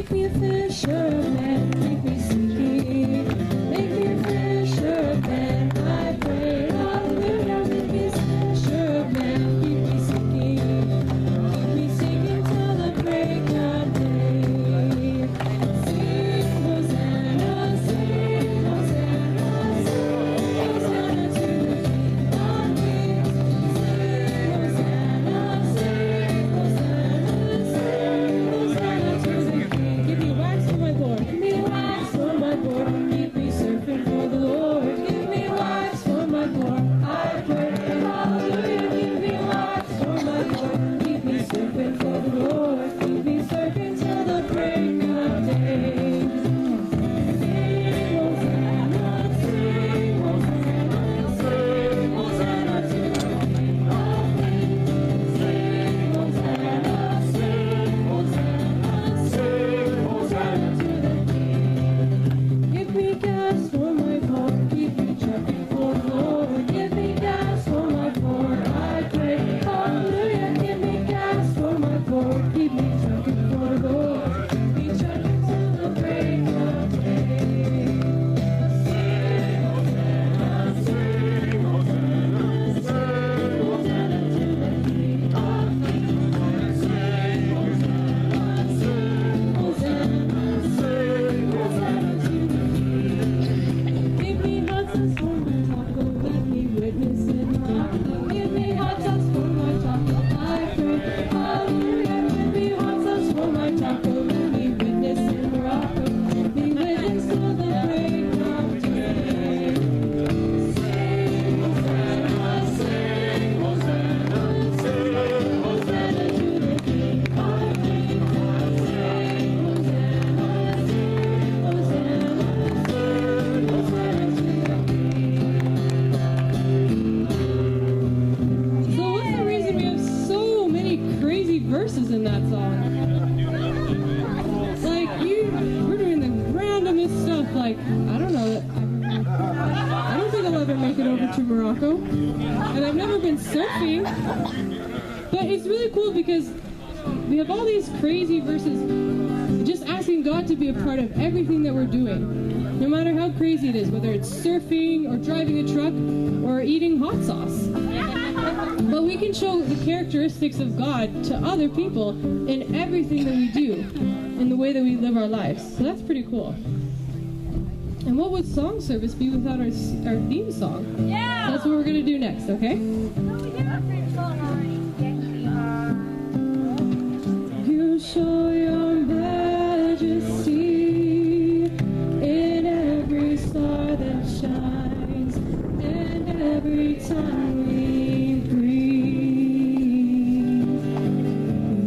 Make me a fisher of men, keep me sinking. Make me a fisher of men, I pray. Hallelujah, make me a fisher of men, keep me sinking. Keep me sinking till the break of day. Sing Hosanna, sing Hosanna, sing Hosanna to the King of Kings. Sing Hosanna, sing Hosanna, sing Hosanna to the King. Give me wax for my board, give me wax for my board. Keep me surfing for the Lord. Give me wax for my board, I pray. Hallelujah, give me wax for my board. Keep me surfing for the Lord. Keep me surfing till the break of day. Sing Hosanna, sing Hosanna, sing Hosanna to the King of Kings. Sing Hosanna, sing Hosanna, sing Hosanna to the King. Give me gas for my car, keep me trucking for the Lord. Give me gas for my Ford, I pray. Hallelujah, give me gas for my Ford. Keep me trucking for the Lord. Keep me trucking till the break of day. Sing Hosanna, sing Hosanna, sing Hosanna to the King of Kings. Sing Hosanna, sing Hosanna, sing Hosanna to the King. Give me hot sauce for my taco, let me witness in Morocco. Give me hot sauce for my taco, I pray. Hallelujah, give me hot sauce for my taco, let me witness in Morocco. Let me witness till the break of day. Sing Hosanna, sing Hosanna, sing Hosanna to the King of Kings. Sing Hosanna, sing Hosanna, sing Hosanna to the King. So what's the reason we have so many crazy verses in that song? Like we're doing the randomest stuff. Like I don't know. I don't think I'll ever make it over to Morocco, and I've never been surfing. But it's really cool because we have all these crazy verses, just asking God to be a part of everything that we're doing, no matter how crazy it is, whether it's surfing or driving a truck or eating hot sauce. But we can show the characteristics of God to other people in everything that we do, in the way that we live our lives. So that's pretty cool. And what would song service be without our theme song? Yeah! That's what we're going to do next, okay? You show your majesty in every star that shines, and every time we breathe.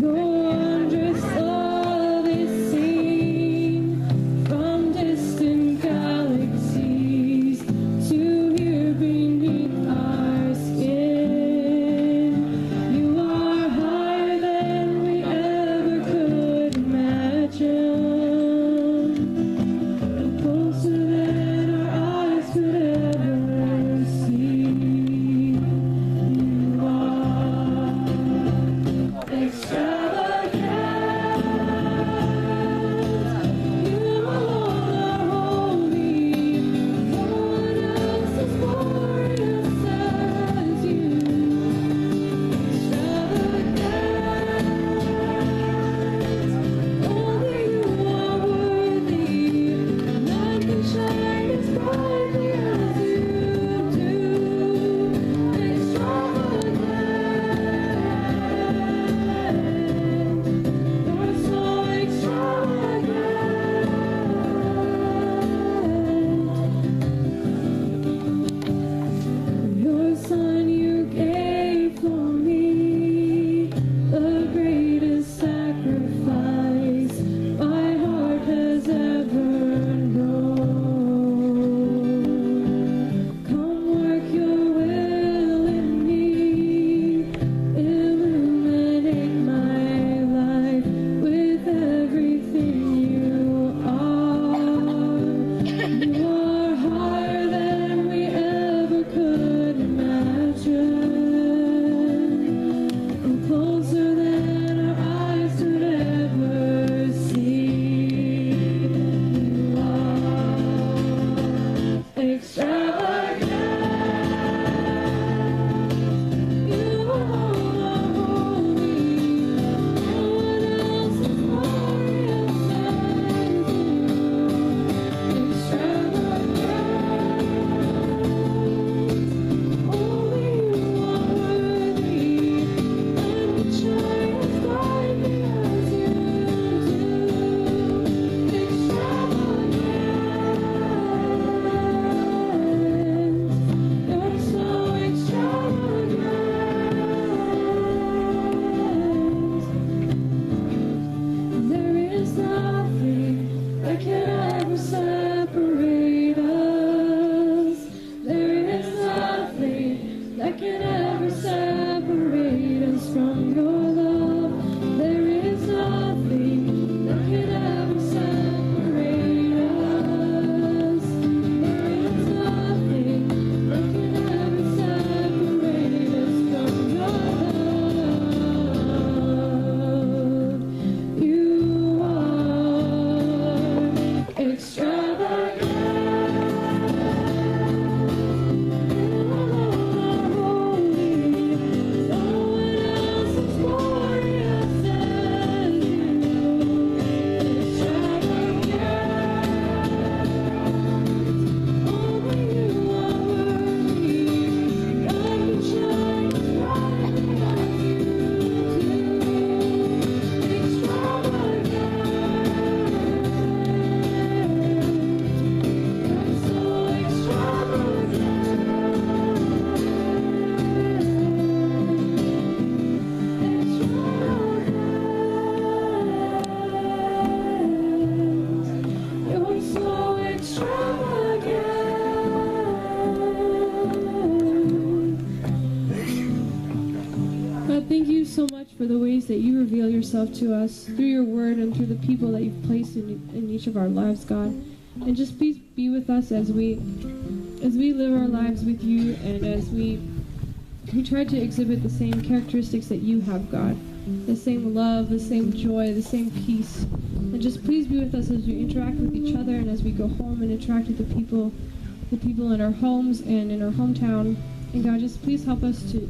Your wondrous love is seen from distant galaxies to here beneath our skin. You are higher than we ever could imagine. the ways that you reveal yourself to us through your word and through the people that you've placed in each of our lives, God. And just please be with us as we live our lives with you, and as we try to exhibit the same characteristics that you have, God. The same love, the same joy, the same peace. And just please be with us as we interact with each other, and as we go home and interact with the people in our homes and in our hometown. And God, just please help us to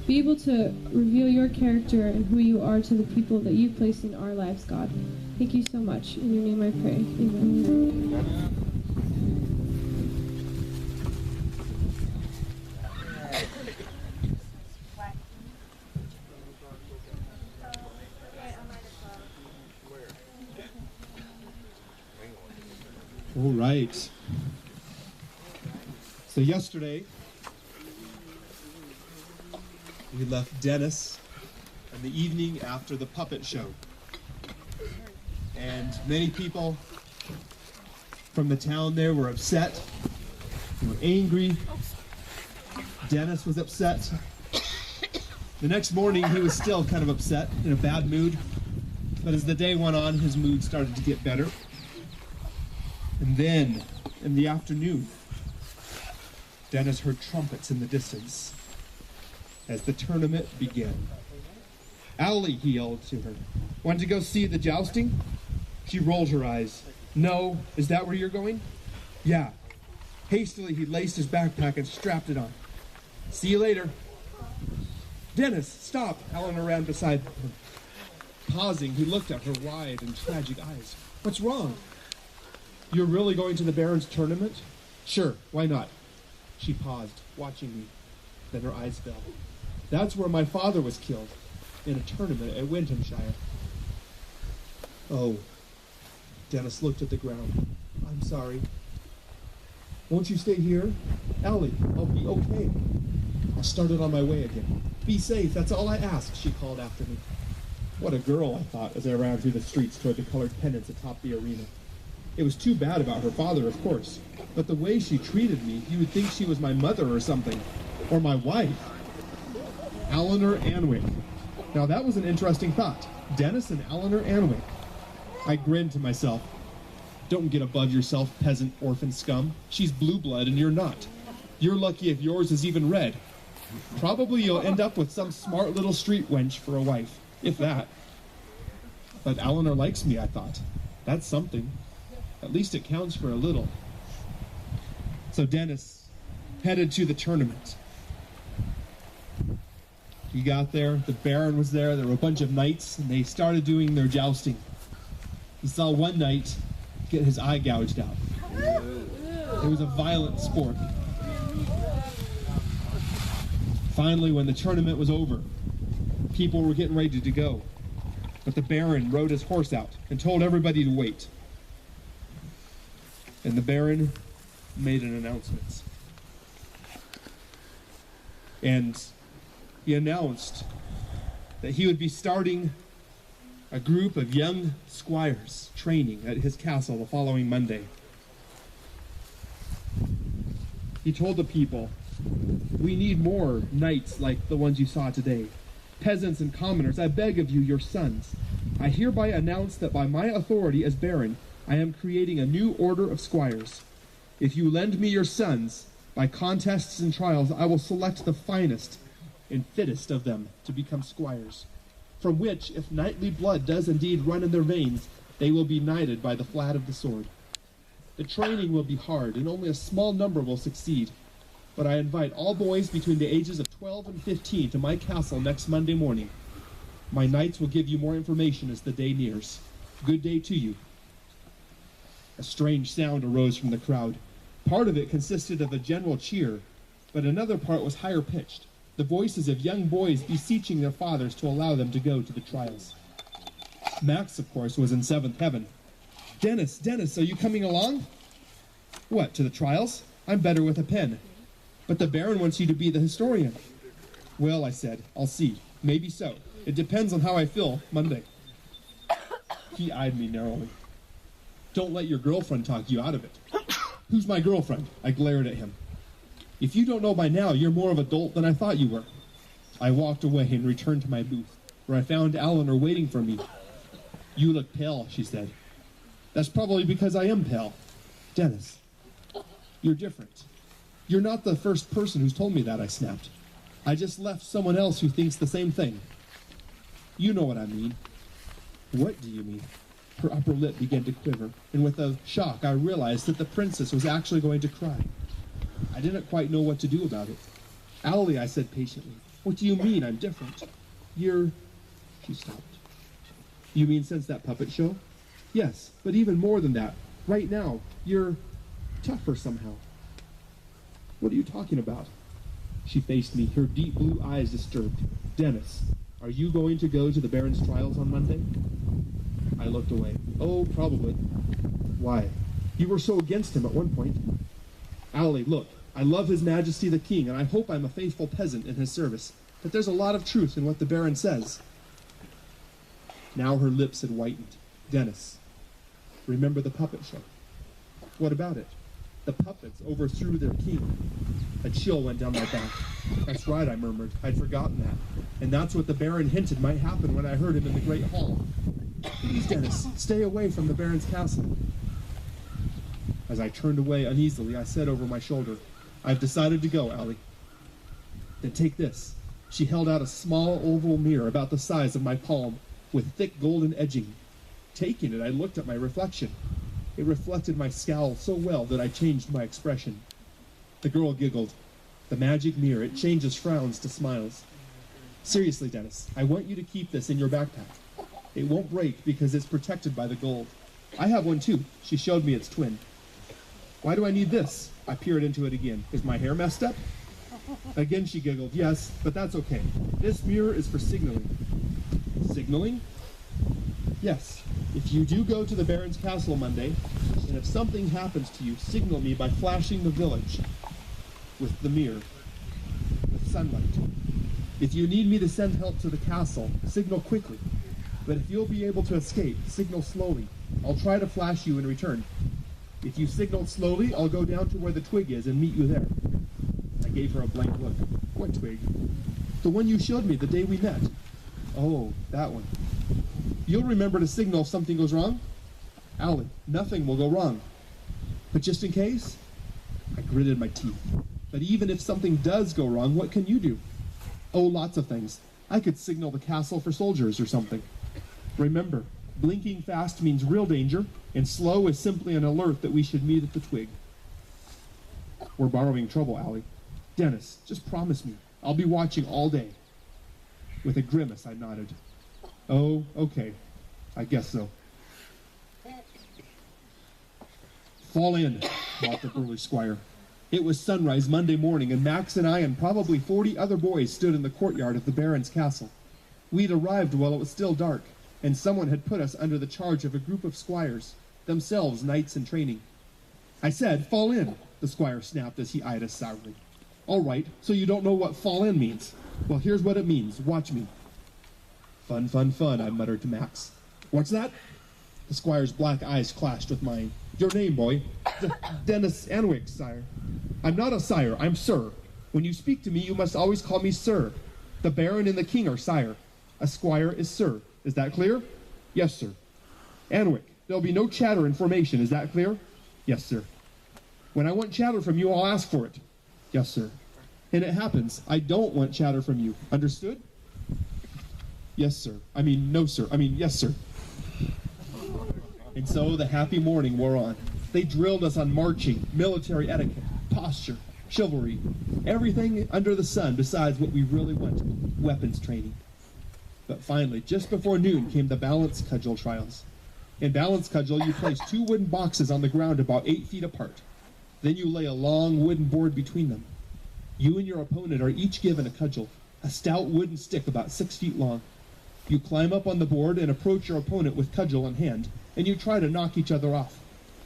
be able to reveal your character and who you are to the people that you've placed in our lives, God. Thank you so much. In your name I pray. Amen. All right. So yesterday, we left Dennis on the evening after the puppet show. And many people from the town there were upset. They were angry. Dennis was upset. The next morning, he was still kind of upset, in a bad mood. But as the day went on, his mood started to get better. And then, in the afternoon, Dennis heard trumpets in the distance as the tournament began. "Allie," he yelled to her, "want to go see the jousting?" She rolled her eyes. "No, is that where you're going?" "Yeah." Hastily, he laced his backpack and strapped it on. "See you later." "Dennis, stop!" Eleanor ran beside him. Pausing, he looked at her wide and tragic eyes. "What's wrong?" "You're really going to the Baron's tournament?" "Sure, why not?" She paused, watching me. Then her eyes fell. "That's where my father was killed, in a tournament at Wyndhamshire." "Oh." Dennis looked at the ground. "I'm sorry." "Won't you stay here?" "Ellie, I'll be okay. I started on my way again." "Be safe, that's all I ask," she called after me. What a girl, I thought, as I ran through the streets toward the colored pennants atop the arena. It was too bad about her father, of course, but the way she treated me, you would think she was my mother or something, or my wife. Eleanor Anwick. Now that was an interesting thought. Dennis and Eleanor Anwick. I grinned to myself. Don't get above yourself, peasant orphan scum. She's blue blood and you're not. You're lucky if yours is even red. Probably you'll end up with some smart little street wench for a wife, if that. But Eleanor likes me, I thought. That's something. At least it counts for a little. So Dennis headed to the tournament. He got there, the Baron was there were a bunch of knights, and they started doing their jousting. He saw one knight get his eye gouged out. It was a violent sport. Finally, when the tournament was over, people were getting ready to go. But the Baron rode his horse out and told everybody to wait. And the Baron made an announcement. And he announced that he would be starting a group of young squires training at his castle the following Monday. He told the people, "We need more knights like the ones you saw today. Peasants and commoners, I beg of you, your sons. I hereby announce that by my authority as Baron, I am creating a new order of squires. If you lend me your sons, by contests and trials, I will select the finest and fittest of them to become squires, from which, if knightly blood does indeed run in their veins, they will be knighted by the flat of the sword. The training will be hard, and only a small number will succeed. But I invite all boys between the ages of 12 and 15 to my castle next Monday morning. My knights will give you more information as the day nears. Good day to you." A strange sound arose from the crowd. Part of it consisted of a general cheer, but another part was higher pitched, the voices of young boys beseeching their fathers to allow them to go to the trials. Max, of course, was in seventh heaven. Dennis, are you coming along?" "What, to the trials? I'm better with a pen." "But the Baron wants you to be the historian." "Well," I said, "I'll see. Maybe so. It depends on how I feel Monday." He eyed me narrowly. "Don't let your girlfriend talk you out of it." "Who's my girlfriend?" I glared at him. "If you don't know by now, you're more of a dolt than I thought you were." I walked away and returned to my booth. where I found Eleanor waiting for me. You look pale, she said. That's probably because I am pale. Dennis, you're different. You're not the first person who's told me that, I snapped. I just left someone else who thinks the same thing. You know what I mean. What do you mean? Her upper lip began to quiver, and with a shock I realized that the princess was actually going to cry. I didn't quite know what to do about it. Allie, I said patiently, what do you mean I'm different? You're... She stopped. You mean since that puppet show? Yes, but even more than that. Right now, you're tougher somehow. What are you talking about? She faced me, her deep blue eyes disturbed. Dennis, are you going to go to the Baron's trials on Monday? I looked away. Oh, probably. Why? You were so against him at one point. Allie, look, I love His Majesty the King, and I hope I'm a faithful peasant in his service, but there's a lot of truth in what the Baron says. Now her lips had whitened. Dennis, remember the puppet show? What about it? The puppets overthrew their king. A chill went down my back. That's right, I murmured. I'd forgotten that. And that's what the Baron hinted might happen when I heard him in the Great Hall. Please, Dennis, stay away from the Baron's castle. As I turned away uneasily, I said over my shoulder, I've decided to go, Allie. Then take this. She held out a small oval mirror about the size of my palm, with thick golden edging. Taking it, I looked at my reflection. It reflected my scowl so well that I changed my expression. The girl giggled. The magic mirror, it changes frowns to smiles. Seriously, Dennis, I want you to keep this in your backpack. It won't break because it's protected by the gold. I have one too. She showed me its twin. Why do I need this? I peered into it again. Is my hair messed up? Again she giggled. Yes, but that's okay. This mirror is for signaling. Signaling? Yes. If you do go to the Baron's castle Monday, and if something happens to you, signal me by flashing the village with the mirror, with sunlight. If you need me to send help to the castle, signal quickly. But if you'll be able to escape, signal slowly. I'll try to flash you in return. If you signal slowly, I'll go down to where the twig is and meet you there. I gave her a blank look. What twig? The one you showed me the day we met. Oh, that one. You'll remember to signal if something goes wrong? Allie, nothing will go wrong. But just in case? I gritted my teeth. But even if something does go wrong, what can you do? Oh, lots of things. I could signal the castle for soldiers or something. Remember, blinking fast means real danger, and slow is simply an alert that we should meet at the twig. We're borrowing trouble, Allie. Dennis, just promise me. I'll be watching all day. With a grimace, I nodded. Oh, okay. I guess so. Fall in, thought the burly squire. It was sunrise Monday morning, and Max and I and probably 40 other boys stood in the courtyard of the Baron's castle. We'd arrived while it was still dark, and someone had put us under the charge of a group of squires, themselves knights in training. I said, fall in, the squire snapped as he eyed us sourly. All right, so you don't know what fall in means. Well, here's what it means. Watch me. Fun, fun, fun, I muttered to Max. What's that? The squire's black eyes clashed with mine. Your name, boy. Dennis Anwick, sire. I'm not a sire, I'm sir. When you speak to me, you must always call me sir. The baron and the king are sire. A squire is sir. Is that clear? Yes, sir. Anwick, there'll be no chatter in formation. Is that clear? Yes, sir. When I want chatter from you, I'll ask for it. Yes, sir. And it happens, I don't want chatter from you. Understood? Yes, sir. I mean, no, sir. I mean, yes, sir. And so the happy morning wore on. They drilled us on marching, military etiquette, posture, chivalry, everything under the sun besides what we really wanted, weapons training. But finally, just before noon, came the balance cudgel trials. In balance cudgel, you place 2 wooden boxes on the ground about 8 feet apart. Then you lay a long wooden board between them. You and your opponent are each given a cudgel, a stout wooden stick about 6 feet long. You climb up on the board and approach your opponent with cudgel in hand, and you try to knock each other off.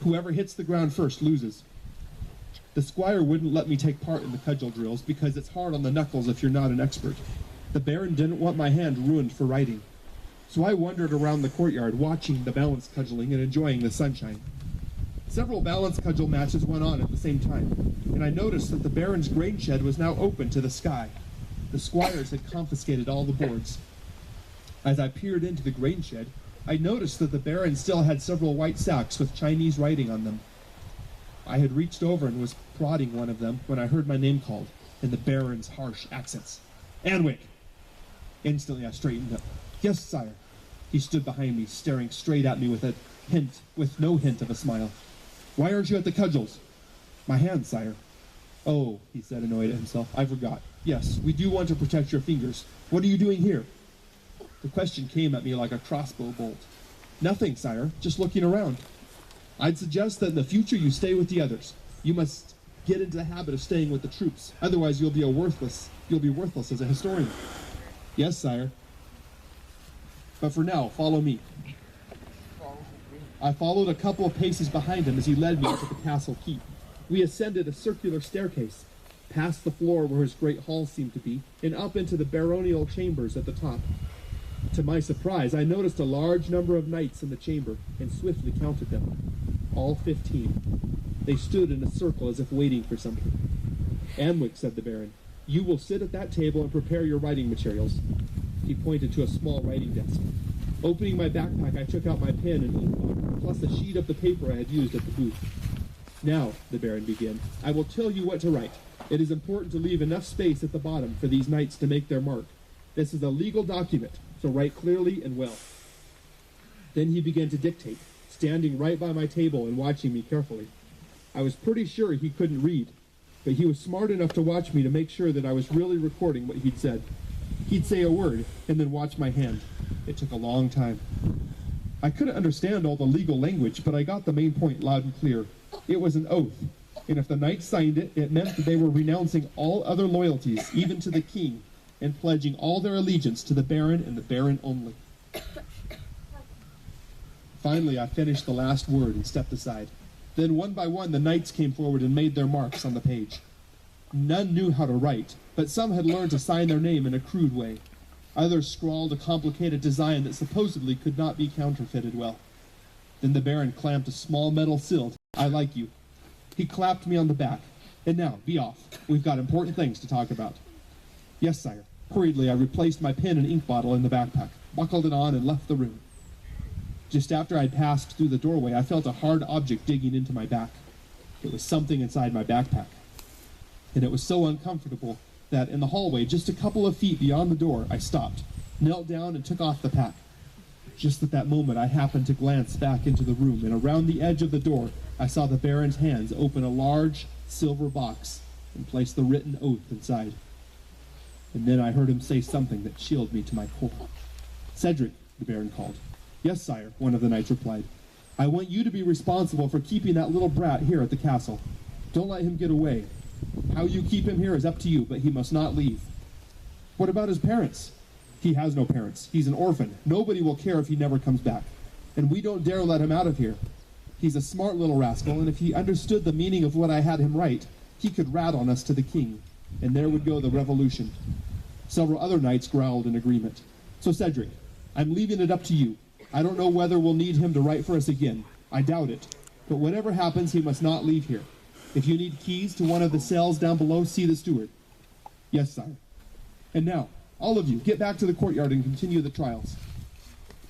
Whoever hits the ground first loses. The squire wouldn't let me take part in the cudgel drills because it's hard on the knuckles if you're not an expert. The baron didn't want my hand ruined for writing. So I wandered around the courtyard watching the balance cudgeling and enjoying the sunshine. Several balance cudgel matches went on at the same time, and I noticed that the baron's grain shed was now open to the sky. The squires had confiscated all the boards. As I peered into the grain shed, I noticed that the Baron still had several white sacks with Chinese writing on them. I had reached over and was prodding one of them when I heard my name called in the Baron's harsh accents. Anwick! Instantly I straightened up. Yes, sire. He stood behind me, staring straight at me with no hint of a smile. Why aren't you at the cudgels? My hand, sire. Oh, he said, annoyed at himself. I forgot. Yes, we do want to protect your fingers. What are you doing here? The question came at me like a crossbow bolt. Nothing, sire. Just looking around. I'd suggest that in the future you stay with the others. You must get into the habit of staying with the troops. Otherwise you'll be worthless as a historian. Yes, sire. But for now, follow me. I followed a couple of paces behind him as he led me to the castle keep. We ascended a circular staircase, past the floor where his great hall seemed to be, and up into the baronial chambers at the top. To my surprise, I noticed a large number of knights in the chamber, and swiftly counted them. All 15. They stood in a circle as if waiting for something. Anwick, said the Baron, you will sit at that table and prepare your writing materials. He pointed to a small writing desk. Opening my backpack, I took out my pen and ink, plus a sheet of the paper I had used at the booth. Now, the Baron began, I will tell you what to write. It is important to leave enough space at the bottom for these knights to make their mark. This is a legal document, so write clearly and well. Then he began to dictate, standing right by my table and watching me carefully. I was pretty sure he couldn't read, but he was smart enough to watch me to make sure that I was really recording what he'd said. He'd say a word, and then watch my hand. It took a long time. I couldn't understand all the legal language, but I got the main point loud and clear. It was an oath, and if the knights signed it, it meant that they were renouncing all other loyalties, even to the king, and pledging all their allegiance to the Baron and the Baron only. Finally, I finished the last word and stepped aside. Then one by one the knights came forward and made their marks on the page. None knew how to write, but some had learned to sign their name in a crude way. Others scrawled a complicated design that supposedly could not be counterfeited well. Then the Baron clamped a small metal seal to I like you. He clapped me on the back. And now, be off. We've got important things to talk about. Yes, sire. Hurriedly, I replaced my pen and ink bottle in the backpack, buckled it on, and left the room. Just after I'd passed through the doorway, I felt a hard object digging into my back. It was something inside my backpack. And it was so uncomfortable that in the hallway, just a couple of feet beyond the door, I stopped, knelt down, and took off the pack. Just at that moment, I happened to glance back into the room, and around the edge of the door, I saw the Baron's hands open a large silver box and place the written oath inside. And then I heard him say something that chilled me to my core. Cedric, the Baron called. Yes, sire, one of the knights replied. I want you to be responsible for keeping that little brat here at the castle. Don't let him get away. How you keep him here is up to you, but he must not leave. What about his parents? He has no parents. He's an orphan. Nobody will care if he never comes back. And we don't dare let him out of here. He's a smart little rascal, and if he understood the meaning of what I had him write, he could rat on us to the king, and there would go the revolution. Several other knights growled in agreement. So Cedric, I'm leaving it up to you. I don't know whether we'll need him to write for us again. I doubt it. But whatever happens, he must not leave here. If you need keys to one of the cells down below, see the steward. Yes, sire. And now, all of you, get back to the courtyard and continue the trials.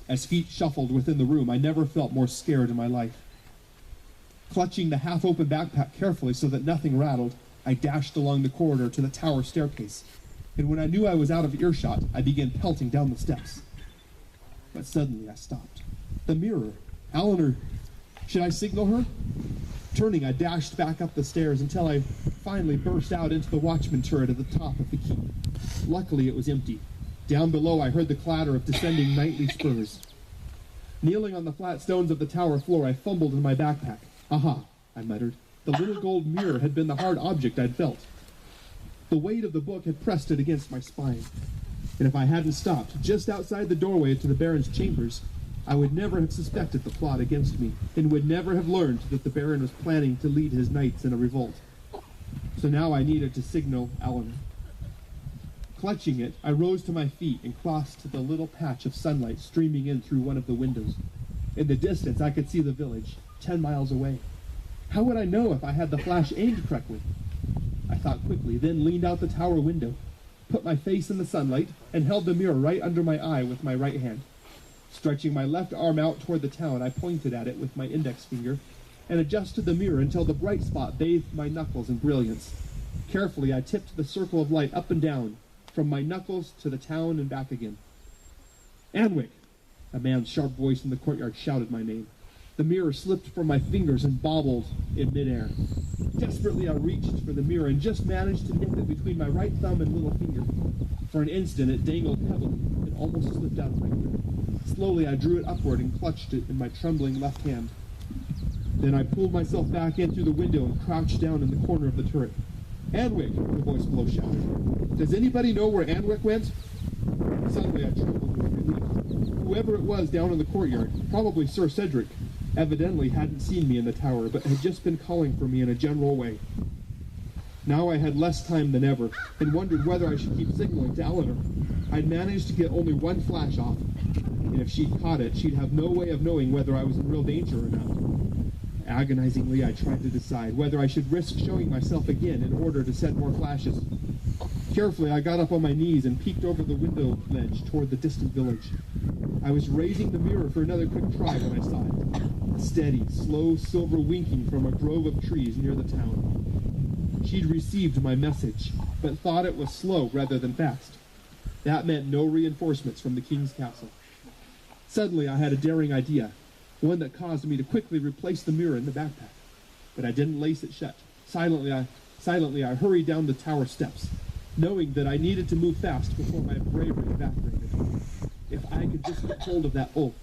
As feet shuffled within the room, I never felt more scared in my life. Clutching the half-open backpack carefully so that nothing rattled, I dashed along the corridor to the tower staircase. And when I knew I was out of earshot, I began pelting down the steps. But suddenly I stopped. The mirror. Eleanor. Should I signal her? Turning, I dashed back up the stairs until I finally burst out into the watchman turret at the top of the keep. Luckily, it was empty. Down below, I heard the clatter of descending knightly spurs. Kneeling on the flat stones of the tower floor, I fumbled in my backpack. Aha, I muttered. The little gold mirror had been the hard object I'd felt. The weight of the book had pressed it against my spine. And if I hadn't stopped just outside the doorway to the Baron's chambers, I would never have suspected the plot against me, and would never have learned that the Baron was planning to lead his knights in a revolt. So now I needed to signal Eleanor. Clutching it, I rose to my feet and crossed to the little patch of sunlight streaming in through one of the windows. In the distance, I could see the village, 10 miles away. How would I know if I had the flash aimed correctly? I thought quickly, then leaned out the tower window. put my face in the sunlight, and held the mirror right under my eye with my right hand. Stretching my left arm out toward the town, I pointed at it with my index finger and adjusted the mirror until the bright spot bathed my knuckles in brilliance. Carefully, I tipped the circle of light up and down, from my knuckles to the town and back again. "Anwick!" A man's sharp voice in the courtyard shouted my name. The mirror slipped from my fingers and bobbled in midair. Desperately, I reached for the mirror and just managed to nip it between my right thumb and little finger. For an instant, it dangled heavily. It almost slipped out of my grip. Slowly, I drew it upward and clutched it in my trembling left hand. Then I pulled myself back in through the window and crouched down in the corner of the turret. "Anwick!" the voice below shouted. "Does anybody know where Anwick went?" Suddenly, I trembled with relief. Whoever it was down in the courtyard, probably Sir Cedric, evidently hadn't seen me in the tower, but had just been calling for me in a general way. Now I had less time than ever, and wondered whether I should keep signaling to Eleanor. I'd managed to get only one flash off, and if she'd caught it, she'd have no way of knowing whether I was in real danger or not. Agonizingly, I tried to decide whether I should risk showing myself again in order to send more flashes. Carefully, I got up on my knees and peeked over the window ledge toward the distant village. I was raising the mirror for another quick try when I saw it. A steady, slow silver winking from a grove of trees near the town. She'd received my message, but thought it was slow rather than fast. That meant no reinforcements from the king's castle. Suddenly, I had a daring idea, one that caused me to quickly replace the mirror in the backpack. But I didn't lace it shut. Silently, I hurried down the tower steps, knowing that I needed to move fast before my bravery evaporated. If I could just get hold of that oath.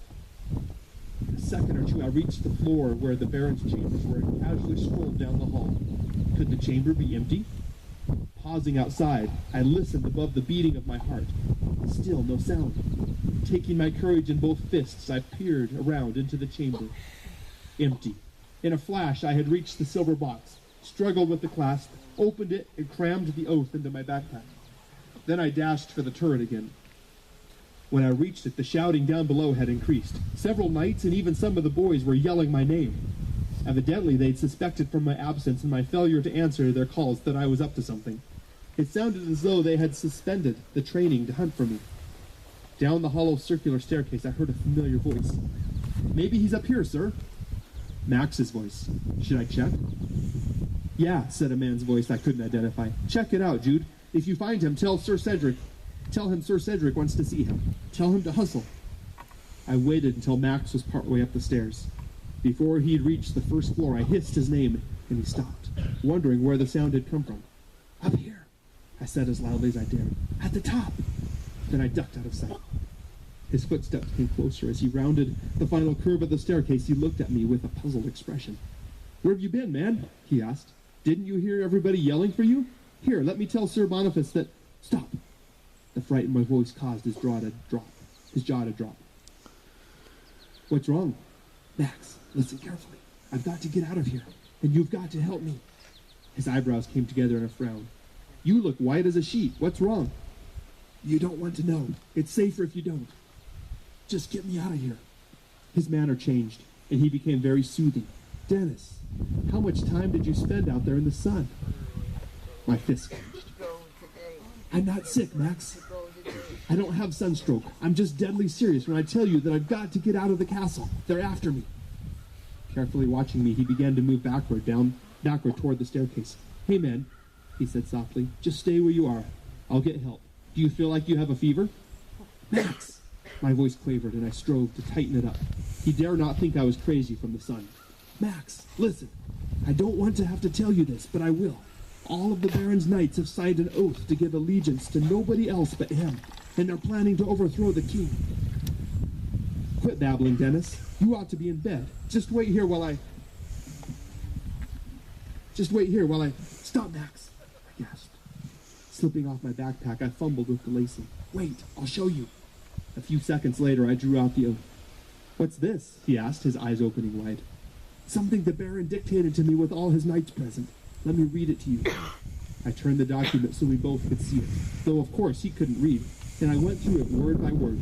In a second or two, I reached the floor where the Baron's chambers were and casually strolled down the hall. Could the chamber be empty? Pausing outside, I listened above the beating of my heart. Still no sound. Taking my courage in both fists, I peered around into the chamber. Empty. In a flash, I had reached the silver box, struggled with the clasp, opened it, and crammed the oath into my backpack. Then I dashed for the turret again. When I reached it, the shouting down below had increased. Several knights and even some of the boys were yelling my name. Evidently, they'd suspected from my absence and my failure to answer their calls that I was up to something. It sounded as though they had suspended the training to hunt for me. Down the hollow circular staircase, I heard a familiar voice. "Maybe he's up here, sir." Max's voice. "Should I check?" "Yeah," said a man's voice I couldn't identify. "Check it out, Jude. If you find him, tell him Sir Cedric wants to see him. Tell him to hustle." I waited until Max was partway up the stairs. Before he'd reached the first floor, I hissed his name, and he stopped, wondering where the sound had come from. "Up here," I said as loudly as I dared. "At the top." Then I ducked out of sight. His footsteps came closer. As he rounded the final curve of the staircase, he looked at me with a puzzled expression. "Where have you been, man?" he asked. "Didn't you hear everybody yelling for you? Here, let me tell Sir Boniface that—" "Stop!" The fright in my voice caused his jaw to drop. "What's wrong?" "Max, listen carefully. I've got to get out of here, and you've got to help me." His eyebrows came together in a frown. "You look white as a sheet. What's wrong?" "You don't want to know. It's safer if you don't. Just get me out of here." His manner changed, and he became very soothing. "Dennis, how much time did you spend out there in the sun?" My fist clenched. "I'm not sick, Max. I don't have sunstroke. I'm just deadly serious when I tell you that I've got to get out of the castle. They're after me." Carefully watching me, he began to move backward toward the staircase. "Hey, man," he said softly, "just stay where you are. I'll get help. Do you feel like you have a fever?" "Max!" My voice quavered, and I strove to tighten it up. He dare not think I was crazy from the sun. "Max, listen. I don't want to have to tell you this, but I will. All of the Baron's knights have signed an oath to give allegiance to nobody else but him, and they're planning to overthrow the king." "Quit babbling, Dennis. You ought to be in bed. Just wait here while I... Stop, Max," I gasped. Slipping off my backpack, I fumbled with the lacing. "Wait, I'll show you." A few seconds later, I drew out the oath. "What's this?" he asked, his eyes opening wide. "Something the Baron dictated to me with all his knights present. Let me read it to you." I turned the document so we both could see it, though of course he couldn't read, and I went through it word by word.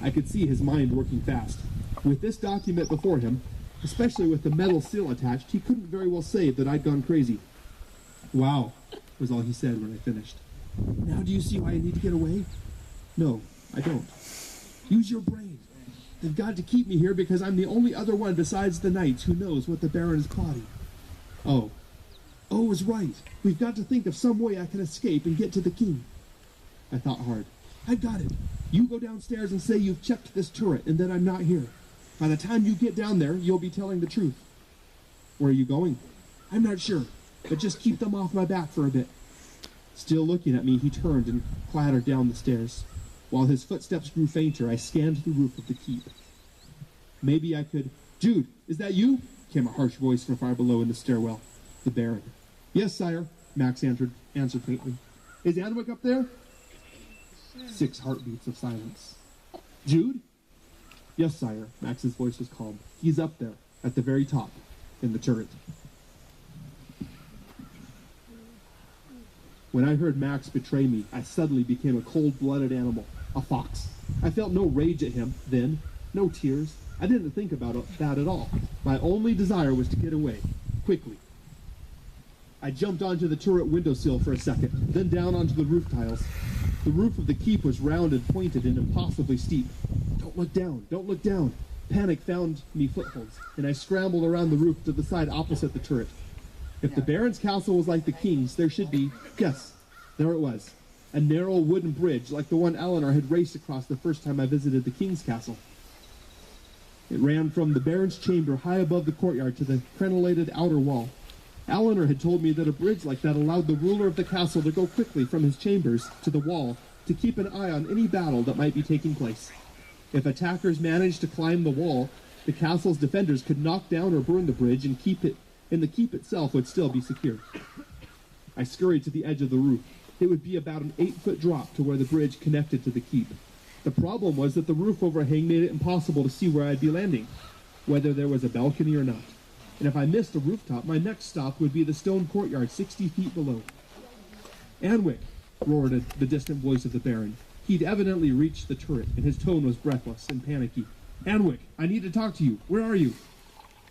I could see his mind working fast. With this document before him, especially with the metal seal attached, he couldn't very well say that I'd gone crazy. "Wow," was all he said when I finished. Now do you see why I need to get away? No, I don't. Use your brain. They've got to keep me here because I'm the only other one besides the knights who knows what the Baron is plotting. Oh, is right. We've got to think of some way I can escape and get to the king. I thought hard. I've got it. You go downstairs and say you've checked this turret and that I'm not here. By the time you get down there, you'll be telling the truth. Where are you going? I'm not sure, but just keep them off my back for a bit. Still looking at me, he turned and clattered down the stairs. While his footsteps grew fainter, I scanned the roof of the keep. Maybe I could... Jude, is that you? Came a harsh voice from far below in the stairwell. The Baron. Yes, sire, Max answered faintly. Is Anwick up there? 6 heartbeats of silence. Jude? Yes, sire, Max's voice was calm. He's up there, at the very top, in the turret. When I heard Max betray me, I suddenly became a cold-blooded animal, a fox. I felt no rage at him then, no tears. I didn't think about that at all. My only desire was to get away, quickly. I jumped onto the turret windowsill for a second, then down onto the roof tiles. The roof of the keep was round and pointed and impossibly steep. Don't look down, don't look down. Panic found me footholds, and I scrambled around the roof to the side opposite the turret. If the Baron's castle was like the king's, there should be, yes, there it was, a narrow wooden bridge like the one Eleanor had raced across the first time I visited the king's castle. It ran from the Baron's chamber high above the courtyard to the crenellated outer wall. Eleanor had told me that a bridge like that allowed the ruler of the castle to go quickly from his chambers to the wall to keep an eye on any battle that might be taking place. If attackers managed to climb the wall, the castle's defenders could knock down or burn the bridge and the keep itself would still be secure. I scurried to the edge of the roof. It would be about an 8-foot drop to where the bridge connected to the keep. The problem was that the roof overhang made it impossible to see where I'd be landing, whether there was a balcony or not. And if I missed a rooftop, my next stop would be the stone courtyard 60 feet below. Anwick, roared the distant voice of the Baron. He'd evidently reached the turret, and his tone was breathless and panicky. Anwick, I need to talk to you. Where are you?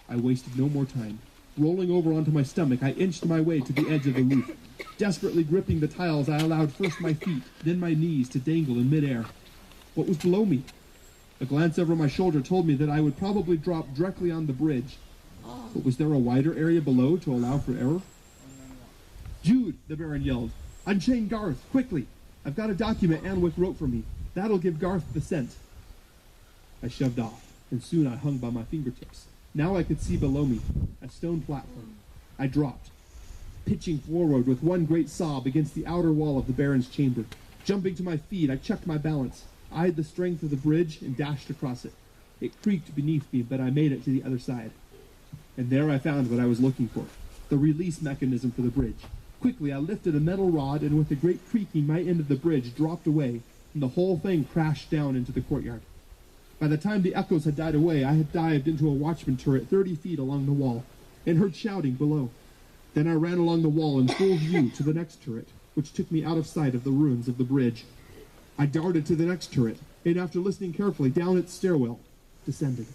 I wasted no more time. Rolling over onto my stomach, I inched my way to the edge of the roof. Desperately gripping the tiles, I allowed first my feet, then my knees to dangle in midair. What was below me? A glance over my shoulder told me that I would probably drop directly on the bridge. But was there a wider area below to allow for error? Jude, the Baron yelled. Unchain Garth, quickly. I've got a document Anwick wrote for me. That'll give Garth the scent. I shoved off, and soon I hung by my fingertips. Now I could see below me, a stone platform. I dropped, pitching forward with one great sob against the outer wall of the Baron's chamber. Jumping to my feet, I checked my balance, eyed the strength of the bridge, and dashed across it. It creaked beneath me, but I made it to the other side. And there I found what I was looking for, the release mechanism for the bridge. Quickly, I lifted a metal rod, and with a great creaking, my end of the bridge dropped away, and the whole thing crashed down into the courtyard. By the time the echoes had died away, I had dived into a watchman turret 30 feet along the wall, and heard shouting below. Then I ran along the wall in full view to the next turret, which took me out of sight of the ruins of the bridge. I darted to the next turret, and after listening carefully down its stairwell, descended.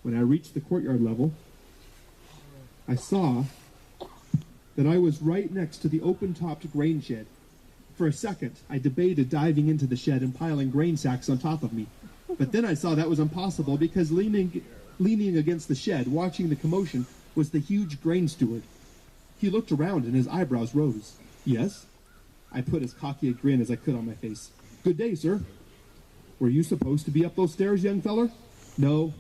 When I reached the courtyard level, I saw that I was right next to the open-topped grain shed. For a second, I debated diving into the shed and piling grain sacks on top of me. But then I saw that was impossible because leaning against the shed, watching the commotion, was the huge grain steward. He looked around and his eyebrows rose. Yes? I put as cocky a grin as I could on my face. Good day, sir. Were you supposed to be up those stairs, young feller? No.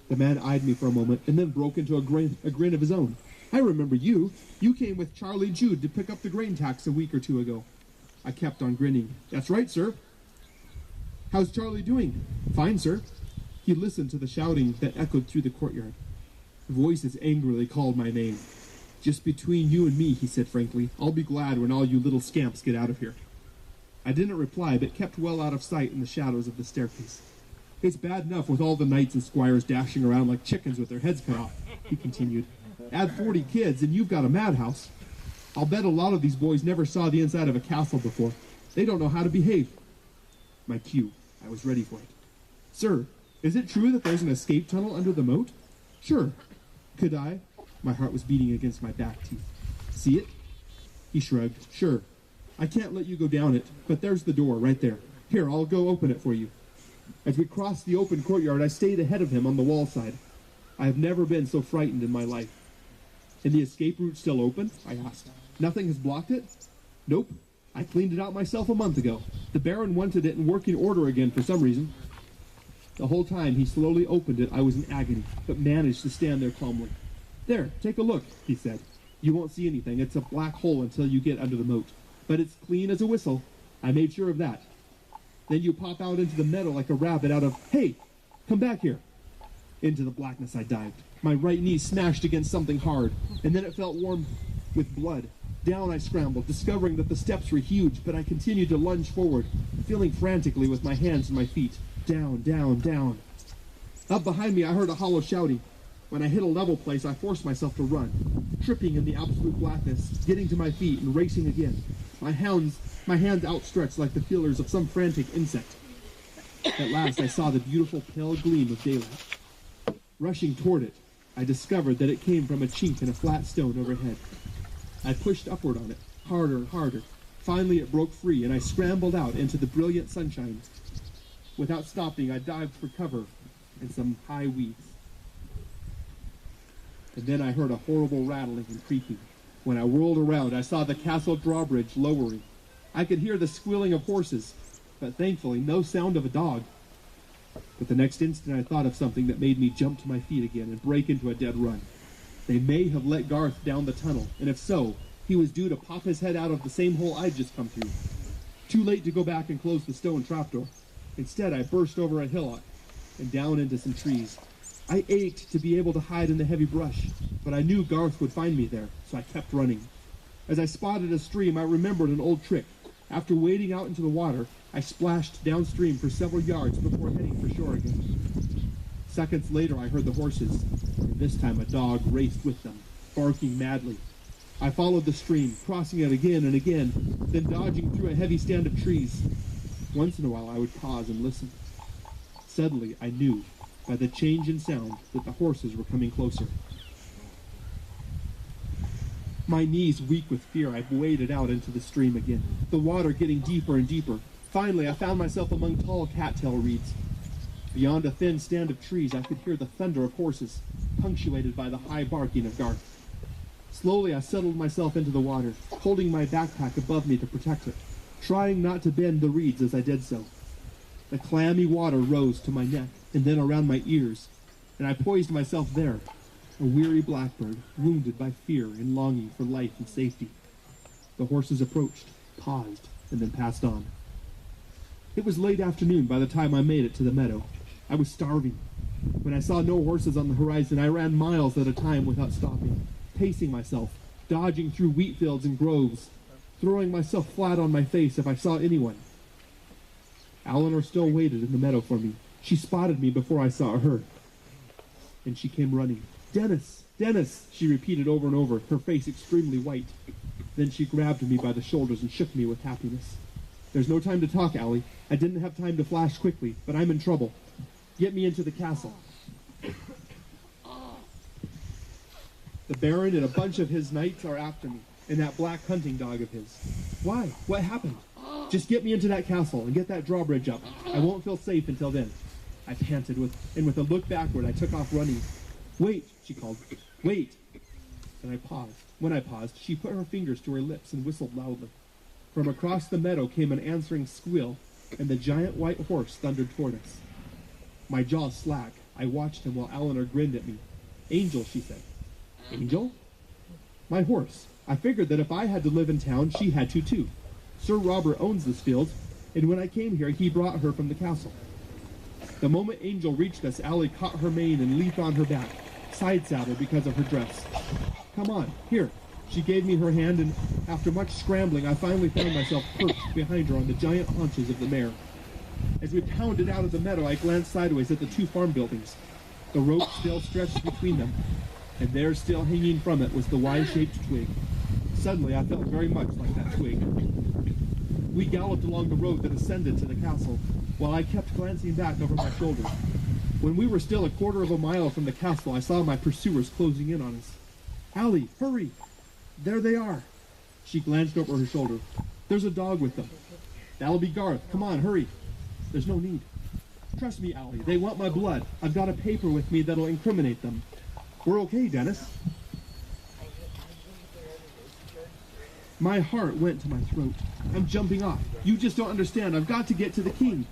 The man eyed me for a moment and then broke into a grin of his own. I remember you. You came with Charlie Jude to pick up the grain tax a week or two ago. I kept on grinning. That's right, sir. How's Charlie doing? Fine, sir. He listened to the shouting that echoed through the courtyard. Voices angrily called my name. Just between you and me, he said frankly, I'll be glad when all you little scamps get out of here. I didn't reply, but kept well out of sight in the shadows of the staircase. It's bad enough with all the knights and squires dashing around like chickens with their heads cut off, he continued. Add 40 kids and you've got a madhouse. I'll bet a lot of these boys never saw the inside of a castle before. They don't know how to behave. My cue. I was ready for it. Sir, is it true that there's an escape tunnel under the moat? Sure. Could I? My heart was beating against my back teeth. See it? He shrugged. Sure. I can't let you go down it, but there's the door right there. Here, I'll go open it for you. As we crossed the open courtyard, I stayed ahead of him on the wall side. I have never been so frightened in my life. Is the escape route still open? I asked. Nothing has blocked it? Nope. I cleaned it out myself a month ago. The Baron wanted it in working order again for some reason. The whole time he slowly opened it, I was in agony, but managed to stand there calmly. There, take a look, he said. You won't see anything. It's a black hole until you get under the moat. But it's clean as a whistle. I made sure of that. Then you pop out into the meadow like a rabbit out of, hey, come back here. Into the blackness I dived. My right knee smashed against something hard, and then it felt warm with blood. Down I scrambled, discovering that the steps were huge, but I continued to lunge forward, feeling frantically with my hands and my feet. Down, down, down. Up behind me I heard a hollow shouting. When I hit a level place, I forced myself to run, tripping in the absolute blackness, getting to my feet and racing again. My hands outstretched like the feelers of some frantic insect. At last I saw the beautiful pale gleam of daylight. Rushing toward it, I discovered that it came from a chink in a flat stone overhead. I pushed upward on it, harder and harder. Finally it broke free, and I scrambled out into the brilliant sunshine. Without stopping, I dived for cover in some high weeds. And then I heard a horrible rattling and creaking. When I whirled around, I saw the castle drawbridge lowering. I could hear the squealing of horses, but thankfully no sound of a dog. But the next instant I thought of something that made me jump to my feet again and break into a dead run. They may have let Garth down the tunnel, and if so, he was due to pop his head out of the same hole I'd just come through. Too late to go back and close the stone trapdoor. Instead, I burst over a hillock and down into some trees. I ached to be able to hide in the heavy brush, but I knew Garth would find me there, so I kept running. As I spotted a stream, I remembered an old trick. After wading out into the water, I splashed downstream for several yards before heading for shore again. Seconds later, I heard the horses, and this time a dog raced with them, barking madly. I followed the stream, crossing it again and again, then dodging through a heavy stand of trees. Once in a while, I would pause and listen. Suddenly, I knew, by the change in sound, that the horses were coming closer. My knees weak with fear, I waded out into the stream again, the water getting deeper and deeper. Finally, I found myself among tall cattail reeds. Beyond a thin stand of trees, I could hear the thunder of horses, punctuated by the high barking of Garth. Slowly, I settled myself into the water, holding my backpack above me to protect it, trying not to bend the reeds as I did so. The clammy water rose to my neck and then around my ears, and I poised myself there, a weary blackbird, wounded by fear and longing for life and safety. The horses approached, paused, and then passed on. It was late afternoon by the time I made it to the meadow. I was starving. When I saw no horses on the horizon, I ran miles at a time without stopping, pacing myself, dodging through wheat fields and groves, throwing myself flat on my face if I saw anyone. Eleanor still waited in the meadow for me. She spotted me before I saw her, and she came running. "Dennis! Dennis!" she repeated over and over, her face extremely white. Then she grabbed me by the shoulders and shook me with happiness. "There's no time to talk, Allie. I didn't have time to flash quickly, but I'm in trouble. Get me into the castle." The Baron and a bunch of his knights are after me, and that black hunting dog of his. "Why? What happened?" "Just get me into that castle and get that drawbridge up. I won't feel safe until then." I panted, and with a look backward, I took off running. "Wait," she called. "Wait." And I paused. When I paused, she put her fingers to her lips and whistled loudly. From across the meadow came an answering squeal, and the giant white horse thundered toward us. My jaw slack. I watched him while Eleanor grinned at me. "Angel," she said. "Angel?" "My horse. I figured that if I had to live in town, she had to too. Sir Robert owns this field, and when I came here, he brought her from the castle." The moment Angel reached us, Allie caught her mane and leaped on her back, side saddle because of her dress. "Come on, here." She gave me her hand, and after much scrambling, I finally found myself perched behind her on the giant haunches of the mare. As we pounded out of the meadow, I glanced sideways at the two farm buildings. The rope still stretched between them, and there, still hanging from it, was the Y-shaped twig. Suddenly, I felt very much like that twig. We galloped along the road that ascended to the castle, while I kept glancing back over my shoulder. When we were still a quarter of a mile from the castle, I saw my pursuers closing in on us. "Allie, hurry! There they are!" She glanced over her shoulder. There's a dog with them. That'll be Garth. Come on, hurry. There's no need. Trust me, Allie. They want my blood. I've got a paper with me that'll incriminate them. We're okay, Dennis. My heart went to my throat. I'm jumping off. You just don't understand. I've got to get to the king.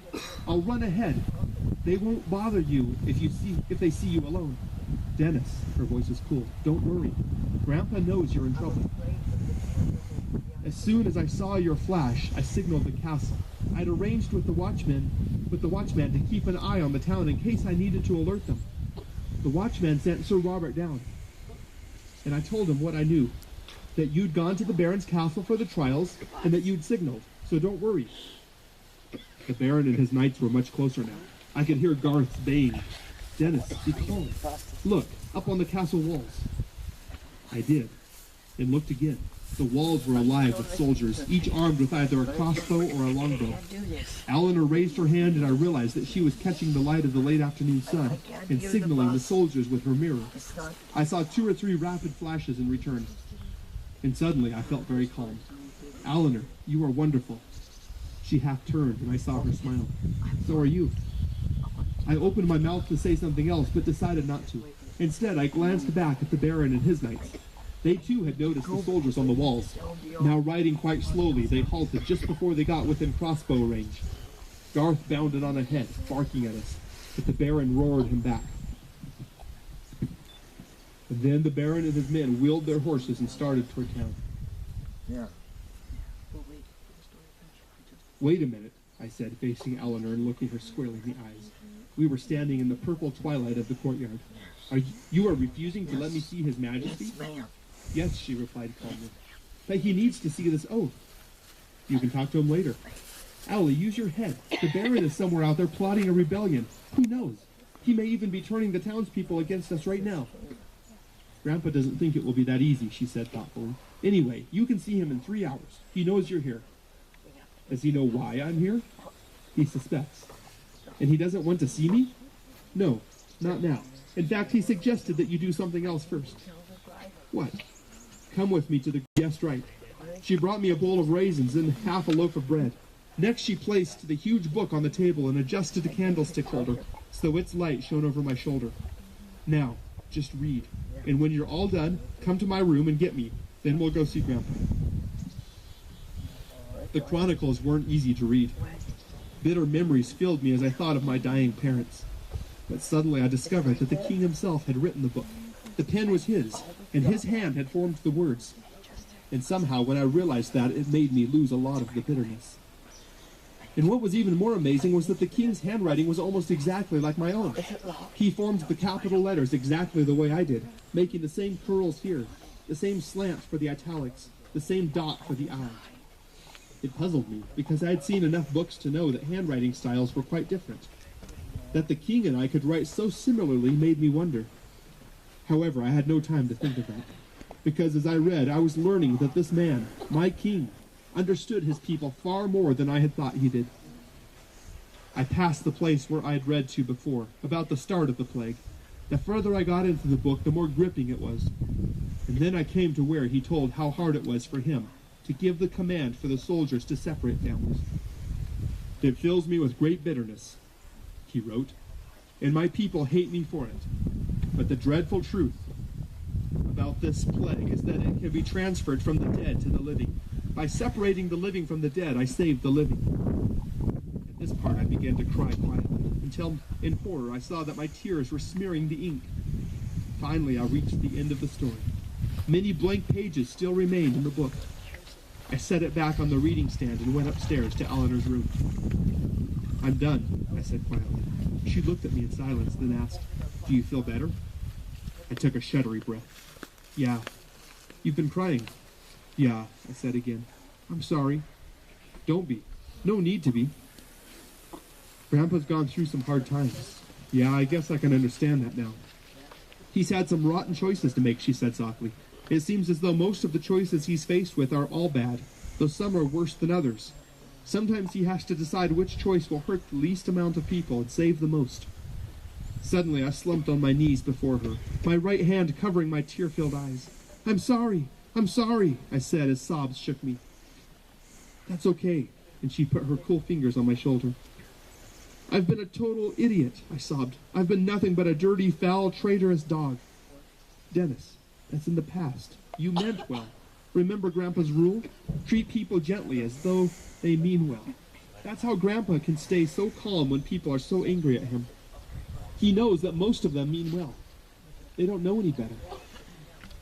I'll run ahead. They won't bother you if they see you alone. Dennis, her voice is cool. Don't worry. Grandpa knows you're in trouble. As soon as I saw your flash, I signaled the castle. I'd arranged with the watchman to keep an eye on the town in case I needed to alert them. The watchman sent Sir Robert down, and I told him what I knew, that you'd gone to the Baron's castle for the trials, and that you'd signaled, so don't worry. The Baron and his knights were much closer now. I could hear Garth's baying. Dennis, be calm. Look, up on the castle walls. I did, and looked again. The walls were alive with soldiers, each armed with either a crossbow or a longbow. Eleanor raised her hand, and I realized that she was catching the light of the late afternoon sun and signaling the soldiers with her mirror. I saw 2 or 3 rapid flashes in return, and suddenly I felt very calm. Eleanor, you are wonderful. She half turned, and I saw her smile. So are you. I opened my mouth to say something else, but decided not to. Instead, I glanced back at the Baron and his knights. They too had noticed the soldiers on the walls. Now riding quite slowly, they halted just before they got within crossbow range. Garth bounded on ahead, barking at us, but the Baron roared him back. And then the Baron and his men wheeled their horses and started toward town. Wait a minute, I said, facing Eleanor and looking her squarely in the eyes. We were standing in the purple twilight of the courtyard. You are refusing to let me see His Majesty? Yes, ma'am. Yes, she replied calmly. But he needs to see this oath. You can talk to him later. Allie, use your head. The Baron is somewhere out there plotting a rebellion. Who knows? He may even be turning the townspeople against us right now. Grandpa doesn't think it will be that easy, she said thoughtfully. Anyway, you can see him in 3 hours. He knows you're here. Does he know why I'm here? He suspects. And he doesn't want to see me? No, not now. In fact, he suggested that you do something else first. What? Come with me to the guest right. She brought me a bowl of raisins and half a loaf of bread. Next, she placed the huge book on the table and adjusted the candlestick holder so its light shone over my shoulder. Now, just read. And when you're all done, come to my room and get me. Then we'll go see Grandpa. The chronicles weren't easy to read. Bitter memories filled me as I thought of my dying parents. But suddenly I discovered that the king himself had written the book. The pen was his, and his hand had formed the words. And somehow, when I realized that, it made me lose a lot of the bitterness. And what was even more amazing was that the king's handwriting was almost exactly like my own. He formed the capital letters exactly the way I did, making the same curls here, the same slant for the italics, the same dot for the I. It puzzled me, because I had seen enough books to know that handwriting styles were quite different. That the king and I could write so similarly made me wonder. However, I had no time to think of that, because as I read, I was learning that this man, my king, understood his people far more than I had thought he did. I passed the place where I had read to before, about the start of the plague. The further I got into the book, the more gripping it was. And then I came to where he told how hard it was for him to give the command for the soldiers to separate families. It fills me with great bitterness, he wrote, and my people hate me for it. But the dreadful truth about this plague is that it can be transferred from the dead to the living. By separating the living from the dead, I saved the living. At this part, I began to cry quietly, until in horror I saw that my tears were smearing the ink. Finally, I reached the end of the story. Many blank pages still remained in the book. I set it back on the reading stand and went upstairs to Eleanor's room. I'm done, I said quietly. She looked at me in silence, then asked, "Do you feel better?" I took a shuddery breath. "Yeah." "You've been crying." "Yeah," I said again. "I'm sorry." "Don't be. No need to be. Grandpa's gone through some hard times." "Yeah, I guess I can understand that now." "He's had some rotten choices to make," she said softly. "It seems as though most of the choices he's faced with are all bad, though some are worse than others. Sometimes he has to decide which choice will hurt the least amount of people and save the most." Suddenly I slumped on my knees before her, my right hand covering my tear-filled eyes. I'm sorry, I said as sobs shook me. That's okay. And she put her cool fingers on my shoulder. I've been a total idiot, I sobbed. I've been nothing but a dirty, foul, traitorous dog. Dennis, that's in the past. You meant well. Remember Grandpa's rule? Treat people gently as though they mean well. That's how Grandpa can stay so calm when people are so angry at him. He knows that most of them mean well. They don't know any better.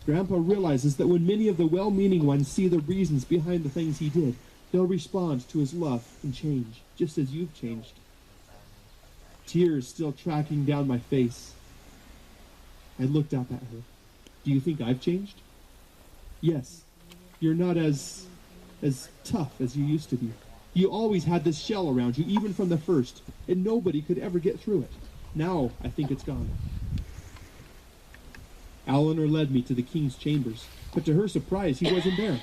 Grandpa realizes that when many of the well-meaning ones see the reasons behind the things he did, they'll respond to his love and change, just as you've changed. Tears still tracking down my face. I looked up at her. Do you think I've changed? Yes. You're not as tough as you used to be. You always had this shell around you, even from the first, and nobody could ever get through it. Now, I think it's gone. Eleanor led me to the king's chambers, but to her surprise, he wasn't there.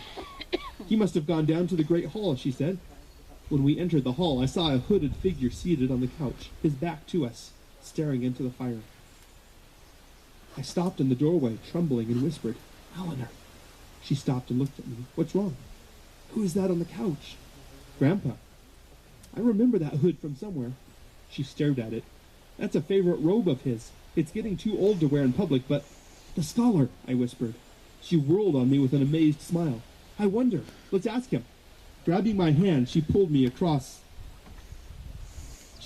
He must have gone down to the great hall, she said. When we entered the hall, I saw a hooded figure seated on the couch, his back to us, staring into the fire. I stopped in the doorway, trembling, and whispered, Eleanor. She stopped and looked at me. What's wrong? Who is that on the couch? Grandpa. I remember that hood from somewhere. She stared at it. That's a favorite robe of his. It's getting too old to wear in public, but... The scholar, I whispered. She whirled on me with an amazed smile. I wonder. Let's ask him. Grabbing my hand, she pulled me across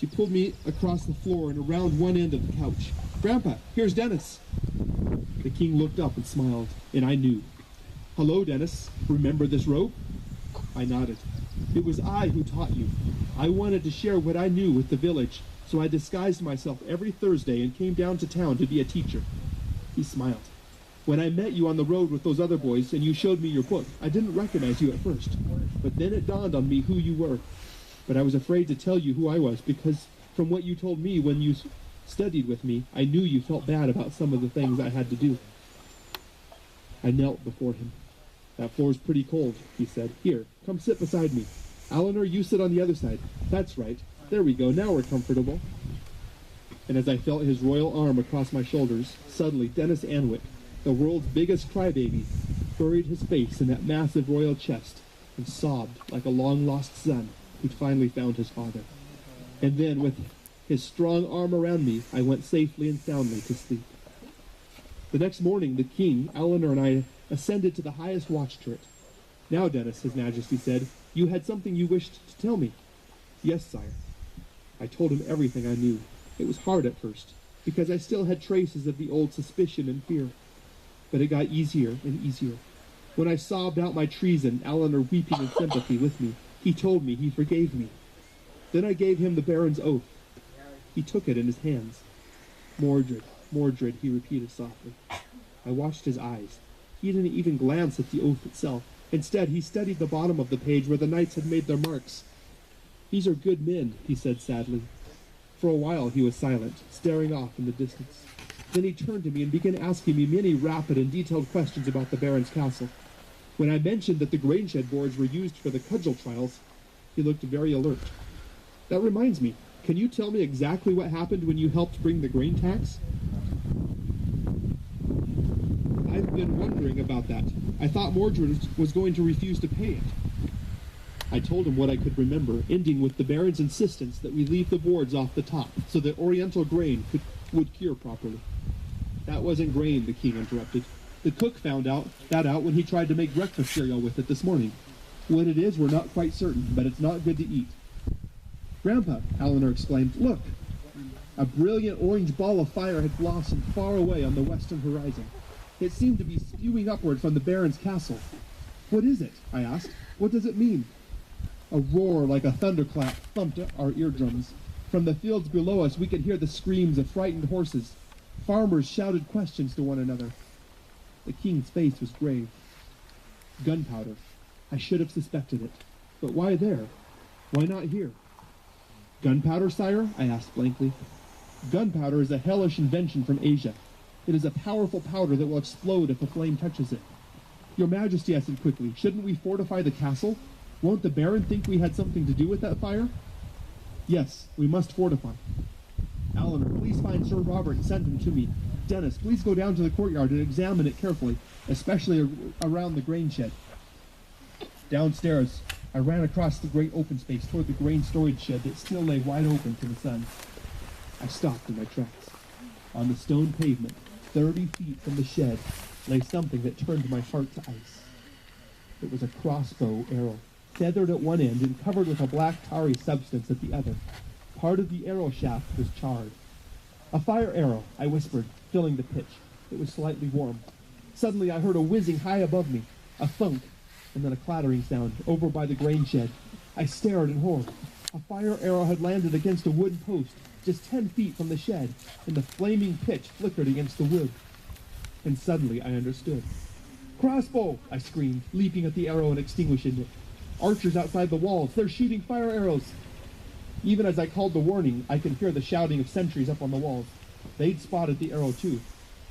the floor and around one end of the couch. Grandpa, here's Dennis. The king looked up and smiled, and I knew. Hello, Dennis. Remember this rope? I nodded. It was I who taught you. I wanted to share what I knew with the village, so I disguised myself every Thursday and came down to town to be a teacher. He smiled. When I met you on the road with those other boys and you showed me your book, I didn't recognize you at first. But then it dawned on me who you were. But I was afraid to tell you who I was because from what you told me when you studied with me, I knew you felt bad about some of the things I had to do. I knelt before him. That floor's pretty cold, he said. Here, come sit beside me. Eleanor, you sit on the other side. That's right. There we go. Now we're comfortable. And as I felt his royal arm across my shoulders, suddenly Dennis Anwick, the world's biggest crybaby, buried his face in that massive royal chest and sobbed like a long-lost son who'd finally found his father. And then, with his strong arm around me, I went safely and soundly to sleep. The next morning, the king, Eleanor, and I ascended to the highest watch turret. Now, Dennis, His Majesty said, you had something you wished to tell me. Yes, sire. I told him everything I knew. It was hard at first, because I still had traces of the old suspicion and fear. But it got easier and easier. When I sobbed out my treason, Eleanor weeping in sympathy with me, he told me he forgave me. Then I gave him the Baron's oath. He took it in his hands. Mordred, Mordred, he repeated softly. I watched his eyes. He didn't even glance at the oath itself. Instead, he studied the bottom of the page where the knights had made their marks. These are good men, he said sadly. For a while he was silent, staring off in the distance. Then he turned to me and began asking me many rapid and detailed questions about the Baron's castle. When I mentioned that the grain shed boards were used for the cudgel trials, he looked very alert. That reminds me, can you tell me exactly what happened when you helped bring the grain tax? I've been wondering about that. I thought Mordred was going to refuse to pay it. I told him what I could remember, ending with the Baron's insistence that we leave the boards off the top so that Oriental grain would cure properly. That wasn't grain, the king interrupted. The cook found that out when he tried to make breakfast cereal with it this morning. What it is, we're not quite certain, but it's not good to eat. Grandpa, Eleanor exclaimed, look! A brilliant orange ball of fire had blossomed far away on the western horizon. It seemed to be spewing upward from the Baron's castle. What is it? I asked. What does it mean? A roar like a thunderclap thumped our eardrums. From the fields below us, we could hear the screams of frightened horses. Farmers shouted questions to one another. The king's face was grave. Gunpowder. I should have suspected it. But why there? Why not here? Gunpowder, sire? I asked blankly. Gunpowder is a hellish invention from Asia. It is a powerful powder that will explode if a flame touches it. Your Majesty, I said quickly, shouldn't we fortify the castle? Won't the Baron think we had something to do with that fire? Yes, we must fortify. Eleanor, please find Sir Robert and send him to me. Dennis, please go down to the courtyard and examine it carefully, especially around the grain shed. Downstairs, I I ran across the great open space toward the grain storage shed that still lay wide open to the sun. I stopped in my tracks. On the stone pavement, 30 feet from the shed, lay something that turned my heart to ice. It was a crossbow arrow, feathered at one end and covered with a black tarry substance at the other. Part of the arrow shaft was charred. "A fire arrow," I whispered, filling the pitch. It was slightly warm. Suddenly I heard a whizzing high above me, a thunk, and then a clattering sound over by the grain shed. I stared in horror. A fire arrow had landed against a wooden post just 10 feet from the shed, and the flaming pitch flickered against the wood. And suddenly I understood. "Crossbow!" I screamed, leaping at the arrow and extinguishing it. "Archers outside the walls! They're shooting fire arrows!" Even as I called the warning, I could hear the shouting of sentries up on the walls. They'd spotted the arrow too.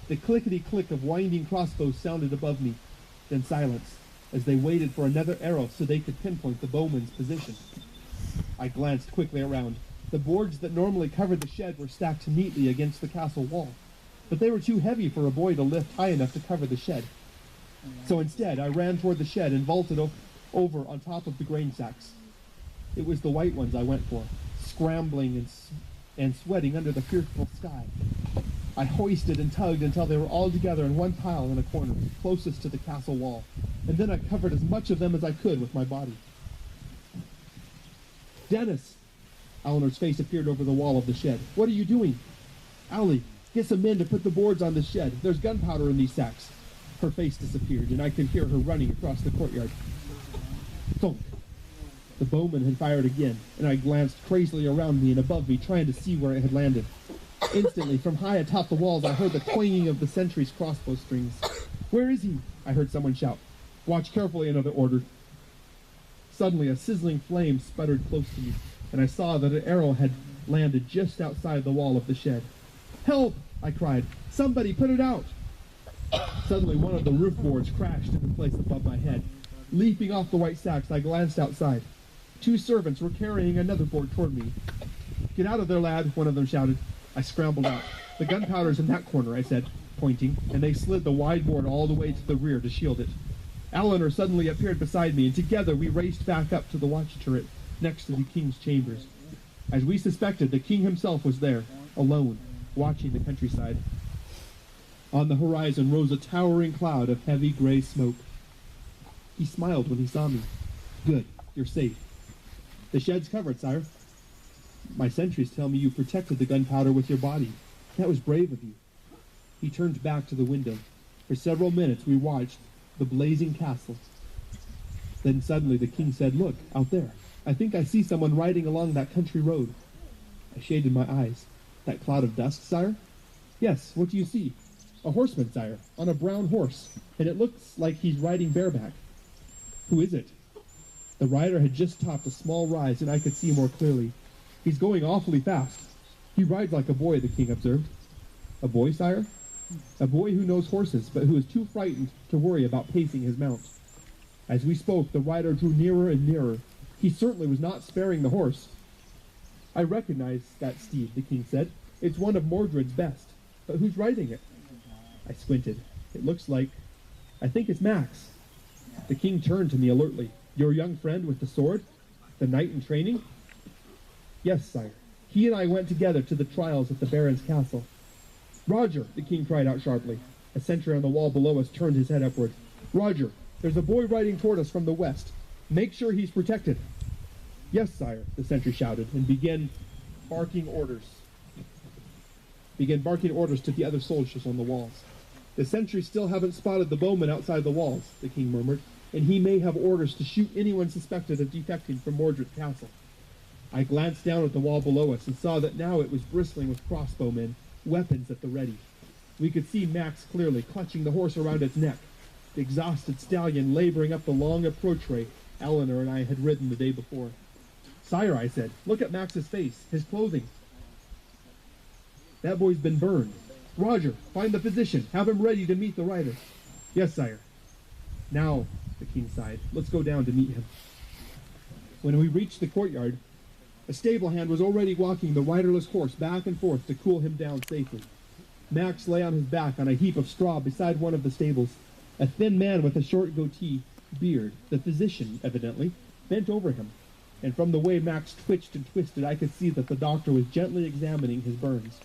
The clickety-click of winding crossbows sounded above me, then silence, as they waited for another arrow so they could pinpoint the bowman's position. I glanced quickly around. The boards that normally covered the shed were stacked neatly against the castle wall, but they were too heavy for a boy to lift high enough to cover the shed. So instead, I ran toward the shed and vaulted over on top of the grain sacks. It was the white ones I went for, scrambling and sweating under the fearful sky. I hoisted and tugged until they were all together in one pile in a corner, closest to the castle wall, and then I covered as much of them as I could with my body. "Dennis!" Eleanor's face appeared over the wall of the shed. "What are you doing?" "Allie, get some men to put the boards on this shed. There's gunpowder in these sacks." Her face disappeared, and I could hear her running across the courtyard. Thunk! The bowman had fired again, and I glanced crazily around me and above me, trying to see where it had landed. Instantly, from high atop the walls, I heard the twanging of the sentry's crossbow strings. "Where is he?" I heard someone shout. "Watch carefully," another ordered. Suddenly, a sizzling flame sputtered close to me, and I saw that an arrow had landed just outside the wall of the shed. "Help!" I cried. "Somebody put it out!" Suddenly, one of the roof boards crashed into place above my head. Leaping off the white sacks, I glanced outside. 2 servants were carrying another board toward me. "Get out of there, lad," one of them shouted. I scrambled out. "The gunpowder's in that corner," I said, pointing, and they slid the wide board all the way to the rear to shield it. Eleanor suddenly appeared beside me, and together we raced back up to the watch turret next to the king's chambers. As we suspected, the king himself was there, alone, watching the countryside. On the horizon rose a towering cloud of heavy gray smoke. He smiled when he saw me. "Good, you're safe." "The shed's covered, sire." "My sentries tell me you protected the gunpowder with your body. That was brave of you." He turned back to the window. For several minutes we watched the blazing castle. Then suddenly the king said, "Look, out there. I think I see someone riding along that country road." I shaded my eyes. "That cloud of dust, sire?" "Yes, what do you see?" "A horseman, sire, on a brown horse, and it looks like he's riding bareback." "Who is it?" The rider had just topped a small rise, and I could see more clearly. "He's going awfully fast." "He rides like a boy," the king observed. "A boy, sire?" "A boy who knows horses, but who is too frightened to worry about pacing his mount." As we spoke, the rider drew nearer and nearer. He certainly was not sparing the horse. "I recognize that steed," the king said. "It's one of Mordred's best. But who's riding it?" I squinted. "It looks like... I think it's Max." The king turned to me alertly. "Your young friend with the sword? The knight in training?" "Yes, sire. He and I went together to the trials at the Baron's castle." "Roger!" the king cried out sharply. A sentry on the wall below us turned his head upward. "Roger, there's a boy riding toward us from the west. Make sure he's protected." "Yes, sire," the sentry shouted, and began barking orders to the other soldiers on the walls. "The sentries still haven't spotted the bowman outside the walls," the king murmured, "and he may have orders to shoot anyone suspected of defecting from Mordred's castle." I glanced down at the wall below us and saw that now it was bristling with crossbowmen, weapons at the ready. We could see Max clearly, clutching the horse around its neck, the exhausted stallion laboring up the long approach way Eleanor and I had ridden the day before. "Sire," I said, "look at Max's face, his clothing. That boy's been burned. Roger, find the physician. Have him ready to meet the rider." "Yes, sire." "Now," the king sighed, "let's go down to meet him." When we reached the courtyard, a stable hand was already walking the riderless horse back and forth to cool him down safely. Max lay on his back on a heap of straw beside one of the stables. A thin man with a short goatee, beard, the physician, evidently, bent over him, and from the way Max twitched and twisted, I could see that the doctor was gently examining his burns.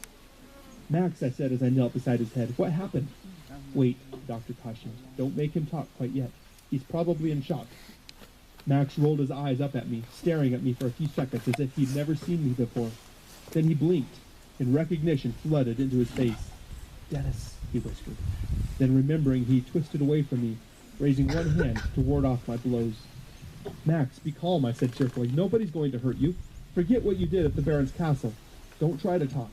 "Max," I said as I knelt beside his head, "what happened?" "Wait," the doctor cautioned. "Don't make him talk quite yet. He's probably in shock." Max rolled his eyes up at me, staring at me for a few seconds as if he'd never seen me before. Then he blinked, and recognition flooded into his face. "Dennis," he whispered. Then remembering, he twisted away from me, raising one hand to ward off my blows. "Max, be calm," I said cheerfully. "Nobody's going to hurt you. Forget what you did at the Baron's castle. Don't try to talk."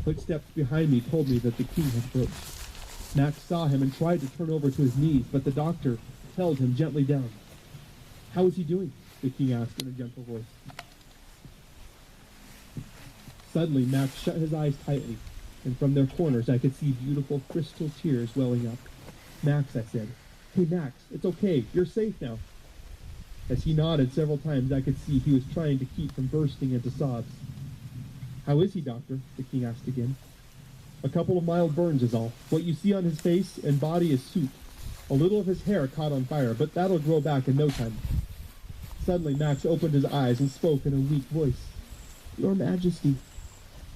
Footsteps behind me told me that the king had approached. Max saw him and tried to turn over to his knees, but the doctor held him gently down. "How is he doing?" the king asked in a gentle voice. Suddenly, Max shut his eyes tightly, and from their corners I could see beautiful crystal tears welling up. "Max," I said. "Hey, Max, it's okay. You're safe now." As he nodded several times, I could see he was trying to keep from bursting into sobs. "How is he, doctor?" the king asked again. "A couple of mild burns is all. What you see on his face and body is soup. A little of his hair caught on fire, but that'll grow back in no time." Suddenly, Max opened his eyes and spoke in a weak voice. "Your Majesty."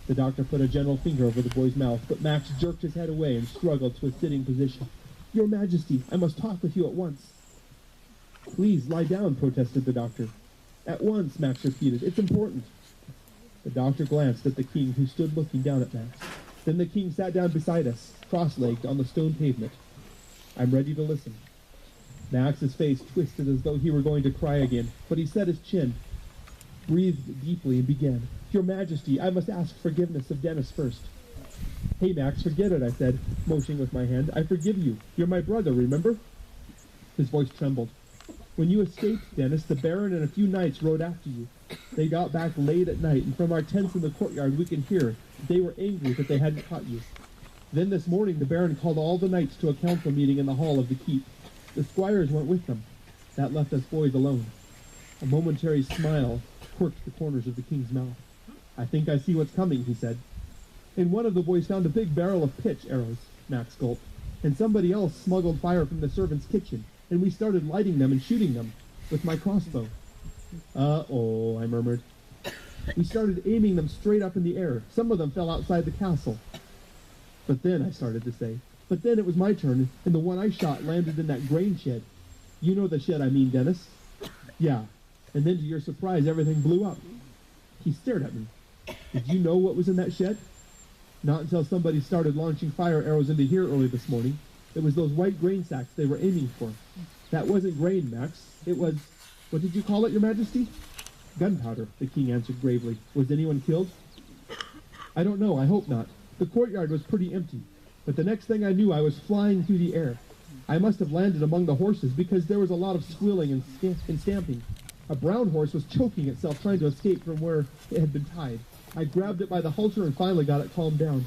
The doctor put a gentle finger over the boy's mouth, but Max jerked his head away and struggled to a sitting position. "Your Majesty, I must talk with you at once." "Please, lie down," protested the doctor. "At once," Max repeated. "It's important." The doctor glanced at the king, who stood looking down at Max. Then the king sat down beside us, cross-legged on the stone pavement. "I'm ready to listen." Max's face twisted as though he were going to cry again, but he set his chin, breathed deeply, and began. "Your Majesty, I must ask forgiveness of Dennis first." "Hey, Max, forget it," I said, motioning with my hand. "I forgive you. You're my brother, remember?" His voice trembled. "When you escaped, Dennis, the Baron and a few knights rode after you. They got back late at night, and from our tents in the courtyard we could hear they were angry that they hadn't caught you. Then this morning the Baron called all the knights to a council meeting in the hall of the keep. The squires went with them. That left us boys alone." A momentary smile quirked the corners of the king's mouth. "I think I see what's coming," he said. "And one of the boys found a big barrel of pitch arrows," Max gulped. "And somebody else smuggled fire from the servants' kitchen, and we started lighting them and shooting them with my crossbow." "Uh-oh," I murmured. "We started aiming them straight up in the air. Some of them fell outside the castle." "But then," I started to say, "but then it was my turn, and the one I shot landed in that grain shed. You know the shed I mean, Dennis." "Yeah. And then to your surprise, everything blew up." He stared at me. "Did you know what was in that shed?" "Not until somebody started launching fire arrows into here early this morning. It was those white grain sacks they were aiming for." "That wasn't grain, Max. It was... what did you call it, Your Majesty?" "Gunpowder," the king answered gravely. "Was anyone killed?" "I don't know. I hope not. The courtyard was pretty empty. But the next thing I knew, I was flying through the air. I must have landed among the horses because there was a lot of squealing and stamping. A brown horse was choking itself trying to escape from where it had been tied. I grabbed it by the halter and finally got it calmed down."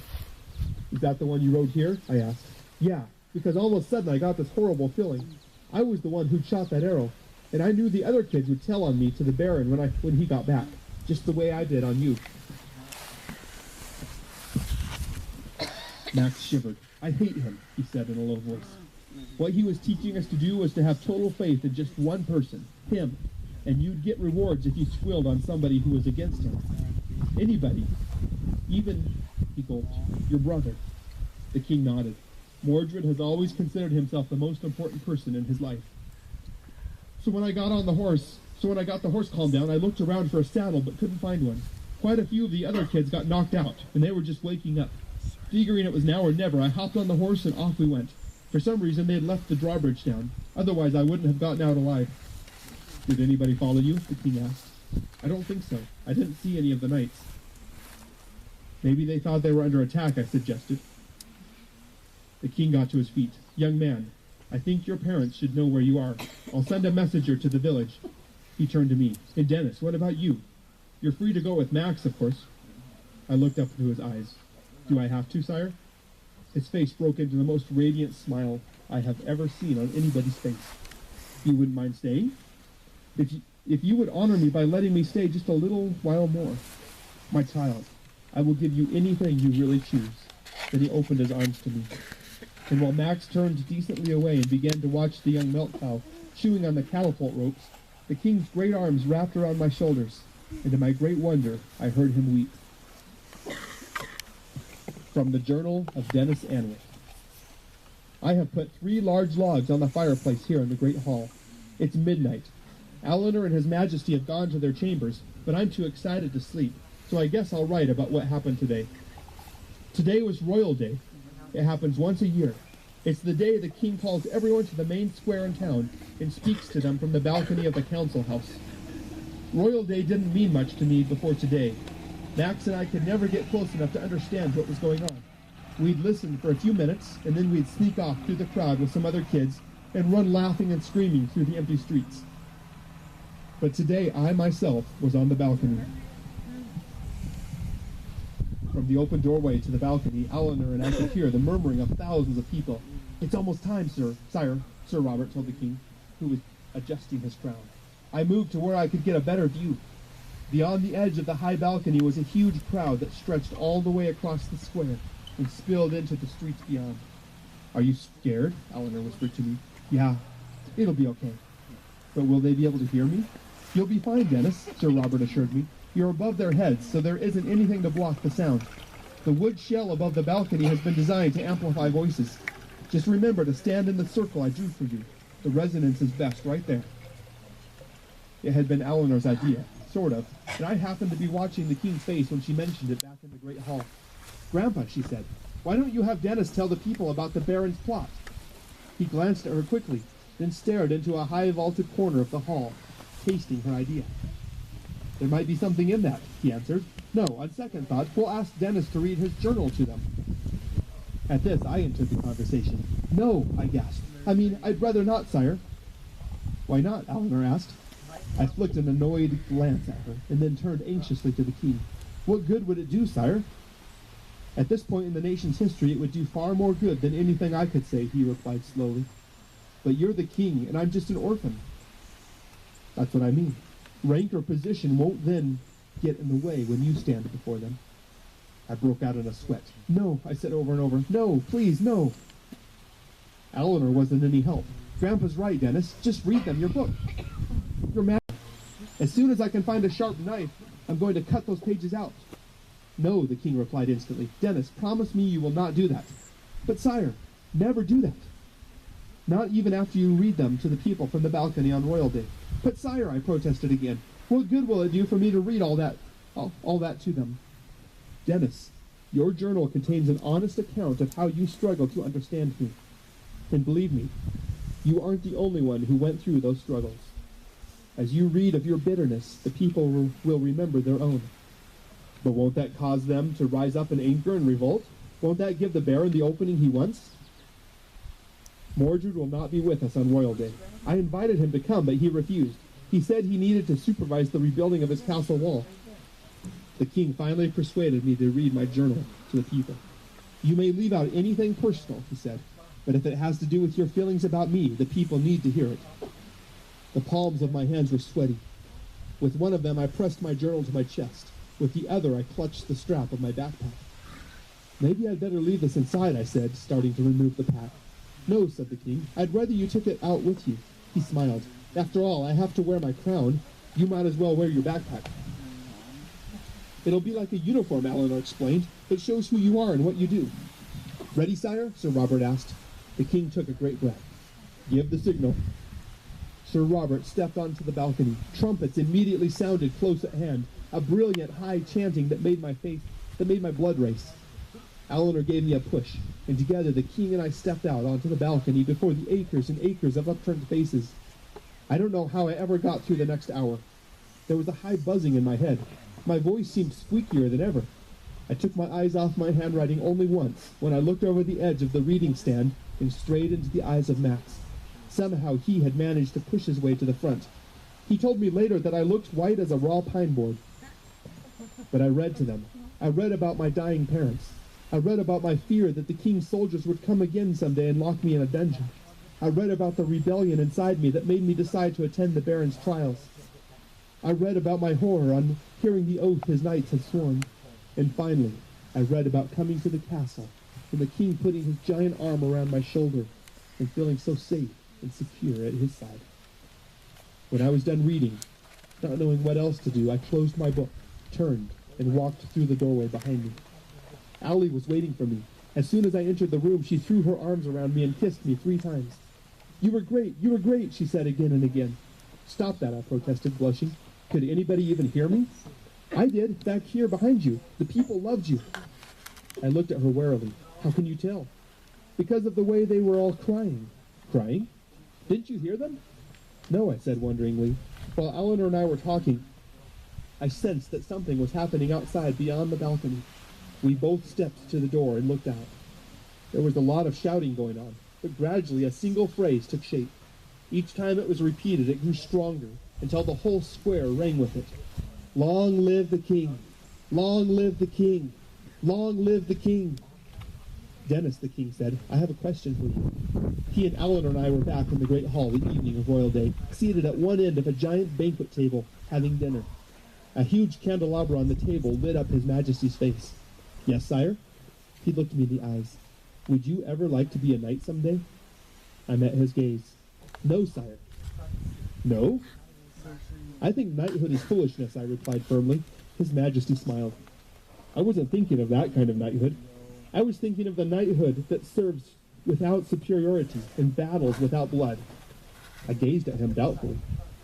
"Is that the one you rode here?" I asked. "Yeah, because all of a sudden I got this horrible feeling. I was the one who shot that arrow, and I knew the other kids would tell on me to the Baron when he got back, just the way I did on you." Max shivered. "I hate him," he said in a low voice. "What he was teaching us to do was to have total faith in just one person, him, and you'd get rewards if you squealed on somebody who was against him. Anybody. Even," he gulped, "your brother." The king nodded. "Mordred has always considered himself the most important person in his life. So when I got the horse calmed down, I looked around for a saddle but couldn't find one. Quite a few of the other kids got knocked out, and they were just waking up. Figuring it was now or never, I hopped on the horse and off we went. For some reason, they had left the drawbridge down. Otherwise, I wouldn't have gotten out alive." "Did anybody follow you?" the king asked. "I don't think so. I didn't see any of the knights." "Maybe they thought they were under attack," I suggested. The king got to his feet. "Young man, I think your parents should know where you are. I'll send a messenger to the village." He turned to me. "And Dennis, what about you? You're free to go with Max, of course." I looked up into his eyes. "Do I have to, sire?" His face broke into the most radiant smile I have ever seen on anybody's face. "You wouldn't mind staying? If you would honor me by letting me stay just a little while more. My child, I will give you anything you really choose." Then he opened his arms to me. And while Max turned decently away and began to watch the young milk cow chewing on the catapult ropes, The king's great arms wrapped around my shoulders, and to my great wonder, I heard him weep. From the Journal of Dennis Anwick. I have put 3 large logs on the fireplace here in the great hall. It's midnight. Eleanor and His Majesty have gone to their chambers, but I'm too excited to sleep, so I guess I'll write about what happened today. Today was Royal Day. It happens once a year. It's the day the king calls everyone to the main square in town and speaks to them from the balcony of the council house. Royal Day didn't mean much to me before today. Max and I could never get close enough to understand what was going on. We'd listen for a few minutes, and then we'd sneak off through the crowd with some other kids and run laughing and screaming through the empty streets. But today, I myself was on the balcony. From the open doorway to the balcony, Eleanor and I could hear the murmuring of thousands of people. "It's almost time, sire," Sir Robert told the king, who was adjusting his crown. I moved to where I could get a better view. Beyond the edge of the high balcony was a huge crowd that stretched all the way across the square and spilled into the streets beyond. "Are you scared?" Eleanor whispered to me. "Yeah, it'll be okay." "But will they be able to hear me?" "You'll be fine, Dennis," Sir Robert assured me. "You're above their heads, so there isn't anything to block the sound. The wood shell above the balcony has been designed to amplify voices. Just remember to stand in the circle I drew for you. The resonance is best right there." It had been Eleanor's idea, sort of, and I happened to be watching the king's face when she mentioned it back in the great hall. "Grandpa," she said, "why don't you have Dennis tell the people about the Baron's plot?" He glanced at her quickly, then stared into a high vaulted corner of the hall, tasting her idea. "There might be something in that," he answered. "No, on second thought, we'll ask Dennis to read his journal to them." At this, I entered the conversation. "No," I gasped. I'd rather not, sire." "Why not?" Eleanor asked. I flicked an annoyed glance at her, and then turned anxiously to the king. "What good would it do, sire?" "At this point in the nation's history, it would do far more good than anything I could say," he replied slowly. "But you're the king, and I'm just an orphan." "That's what I mean. Rank or position won't then get in the way when you stand before them." I broke out in a sweat. "No," I said over and over. "No, please, no." Eleanor wasn't any help. "Grandpa's right, Dennis. Just read them, your book. You're mad. As soon as I can find a sharp knife, I'm going to cut those pages out." "No," the king replied instantly. "Dennis, promise me you will not do that." "But sire, never do that." "Not even after you read them to the people from the balcony on Royal Day." "But sire," I protested again, "what good will it do for me to read all that to them?" "Dennis, your journal contains an honest account of how you struggled to understand me. And believe me, you aren't the only one who went through those struggles. As you read of your bitterness, the people will remember their own. But won't that cause them to rise up in anger and revolt? Won't that give the Baron the opening he wants? Mordred will not be with us on Royal Day. I invited him to come, but he refused. He said he needed to supervise the rebuilding of his castle wall. The king finally persuaded me to read my journal to the people. "You may leave out anything personal," he said, "but if it has to do with your feelings about me, the people need to hear it." The palms of my hands were sweaty. With one of them, I pressed my journal to my chest. With the other, I clutched the strap of my backpack. "Maybe I'd better leave this inside," I said, starting to remove the pack. "No," said the king. "I'd rather you took it out with you." He smiled. "After all, I have to wear my crown. You might as well wear your backpack." "It'll be like a uniform," Eleanor explained. "It shows who you are and what you do." "Ready, sire?" Sir Robert asked. The king took a great breath. "Give the signal." Sir Robert stepped onto the balcony. Trumpets immediately sounded close at hand, a brilliant high chanting that made my blood race. Eleanor gave me a push, and together the king and I stepped out onto the balcony before the acres and acres of upturned faces. I don't know how I ever got through the next hour. There was a high buzzing in my head. My voice seemed squeakier than ever. I took my eyes off my handwriting only once, when I looked over the edge of the reading stand and strayed into the eyes of Max. Somehow he had managed to push his way to the front. He told me later that I looked white as a raw pine board. But I read to them. I read about my dying parents. I read about my fear that the king's soldiers would come again someday and lock me in a dungeon. I read about the rebellion inside me that made me decide to attend the Baron's trials. I read about my horror on hearing the oath his knights had sworn. And finally, I read about coming to the castle and the king putting his giant arm around my shoulder and feeling so safe and secure at his side. When I was done reading, not knowing what else to do, I closed my book, turned, and walked through the doorway behind me. Allie was waiting for me. As soon as I entered the room, she threw her arms around me and kissed me 3 times. You were great, she said again and again. Stop that, I protested, blushing. Could anybody even hear me? I did, back here behind you. The people loved you. I looked at her warily. How can you tell? Because of the way they were all crying. Crying? Didn't you hear them? No, I said wonderingly. While Eleanor and I were talking, I sensed that something was happening outside beyond the balcony. We both stepped to the door and looked out. There was a lot of shouting going on, but gradually a single phrase took shape. Each time it was repeated, it grew stronger, until the whole square rang with it. Long live the king! Long live the king! Long live the king! Dennis, the king said, I have a question for you. He and Eleanor and I were back in the great hall the evening of Royal Day, seated at one end of a giant banquet table, having dinner. A huge candelabra on the table lit up His Majesty's face. Yes, sire? He looked me in the eyes. Would you ever like to be a knight someday? I met his gaze. No, sire. No? I think knighthood is foolishness, I replied firmly. His Majesty smiled. I wasn't thinking of that kind of knighthood. I was thinking of the knighthood that serves without superiority and battles without blood. I gazed at him doubtfully.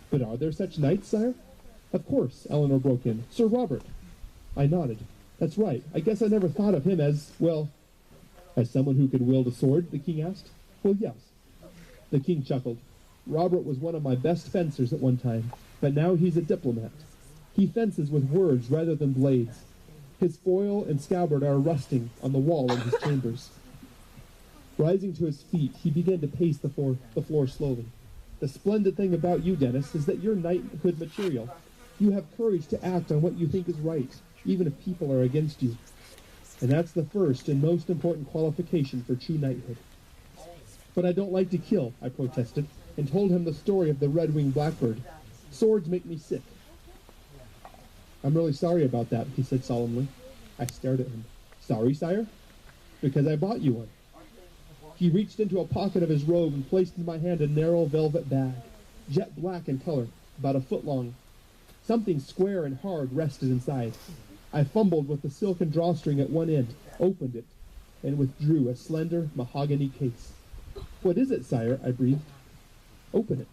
But are there such knights, sire? Of course, Eleanor broke in. Sir Robert. I nodded. That's right. I guess I never thought of him as, well, as someone who could wield a sword, the king asked. Well, yes. The king chuckled. Robert was one of my best fencers at one time, but now he's a diplomat. He fences with words rather than blades. His foil and scabbard are rusting on the wall in his chambers. Rising to his feet, he began to pace the floor slowly. The splendid thing about you, Dennis, is that you're knighthood material. You have courage to act on what you think is right, even if people are against you. And that's the first and most important qualification for true knighthood. But I don't like to kill, I protested, and told him the story of the red-winged blackbird. Swords make me sick. I'm really sorry about that, he said solemnly. I stared at him. Sorry, sire? Because I bought you one. He reached into a pocket of his robe and placed in my hand a narrow velvet bag, jet black in color, about a foot long. Something square and hard rested inside. I fumbled with the silken drawstring at one end, opened it, and withdrew a slender mahogany case. What is it, sire? I breathed. Open it.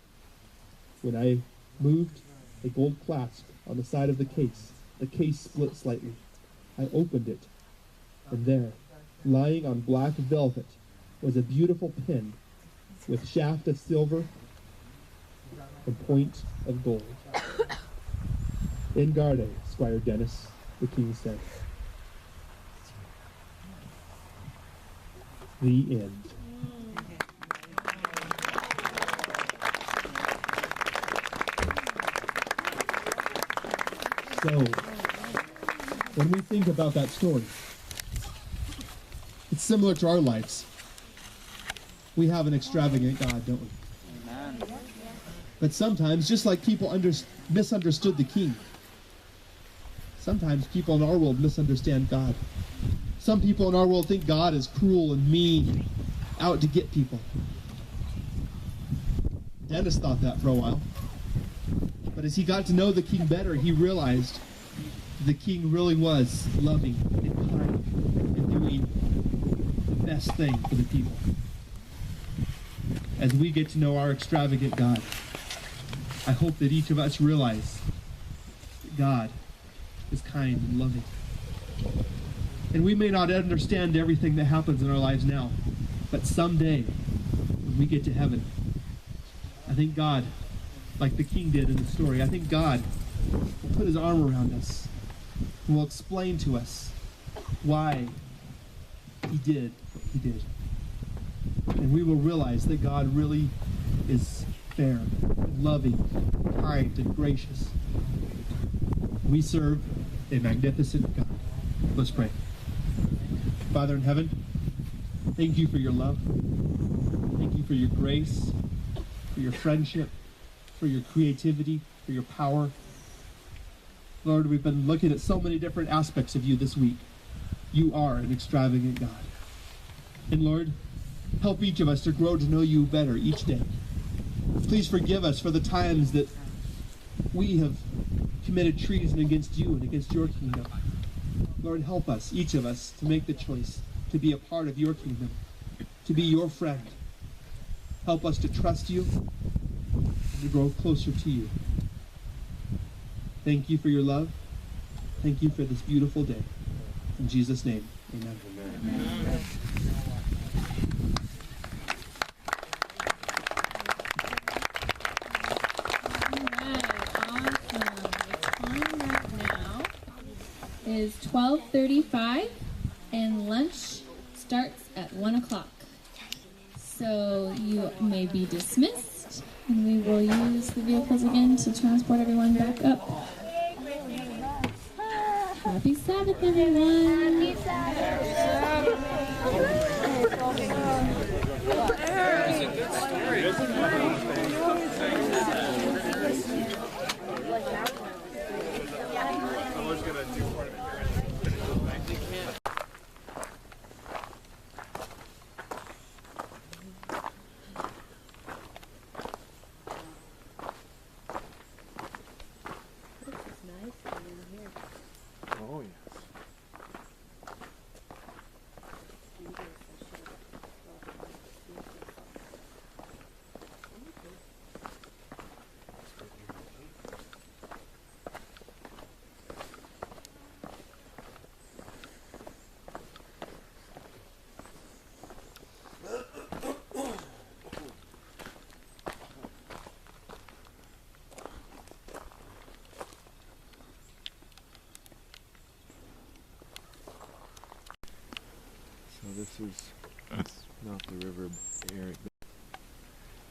When I moved a gold clasp on the side of the case split slightly. I opened it, and there, lying on black velvet, was a beautiful pin with shaft of silver and point of gold. In garde, Squire Dennis, the king said. The end. So, when we think about that story, it's similar to our lives. We have an extravagant God, don't we? Amen. But sometimes, just like people misunderstood the king, sometimes people in our world misunderstand God. Some people in our world think God is cruel and mean, out to get people. Dennis thought that for a while. But as he got to know the king better, he realized the king really was loving and kind and doing the best thing for the people. As we get to know our extravagant God, I hope that each of us realize that God is kind and loving. And we may not understand everything that happens in our lives now, but someday, when we get to heaven, I think God, like the king did in the story, I think God will put his arm around us and will explain to us why he did what he did. And we will realize that God really is fair, loving, kind, and gracious. We serve a magnificent God. Let's pray. Father in heaven, thank you for your love. Thank you for your grace, for your friendship, for your creativity, for your power. Lord, we've been looking at so many different aspects of you this week. You are an extravagant God. And Lord, help each of us to grow to know you better each day. Please forgive us for the times that we have committed treason against you and against your kingdom. Lord, help us, each of us, to make the choice to be a part of your kingdom, to be your friend. Help us to trust you and to grow closer to you. Thank you for your love. Thank you for this beautiful day. In Jesus' name, amen. Amen. Is 12:35 and lunch starts at 1 o'clock. So you may be dismissed and we will use the vehicles again to transport everyone back up. Happy Sabbath, everyone! Happy Sabbath! Oh, yes. So this is not the river area,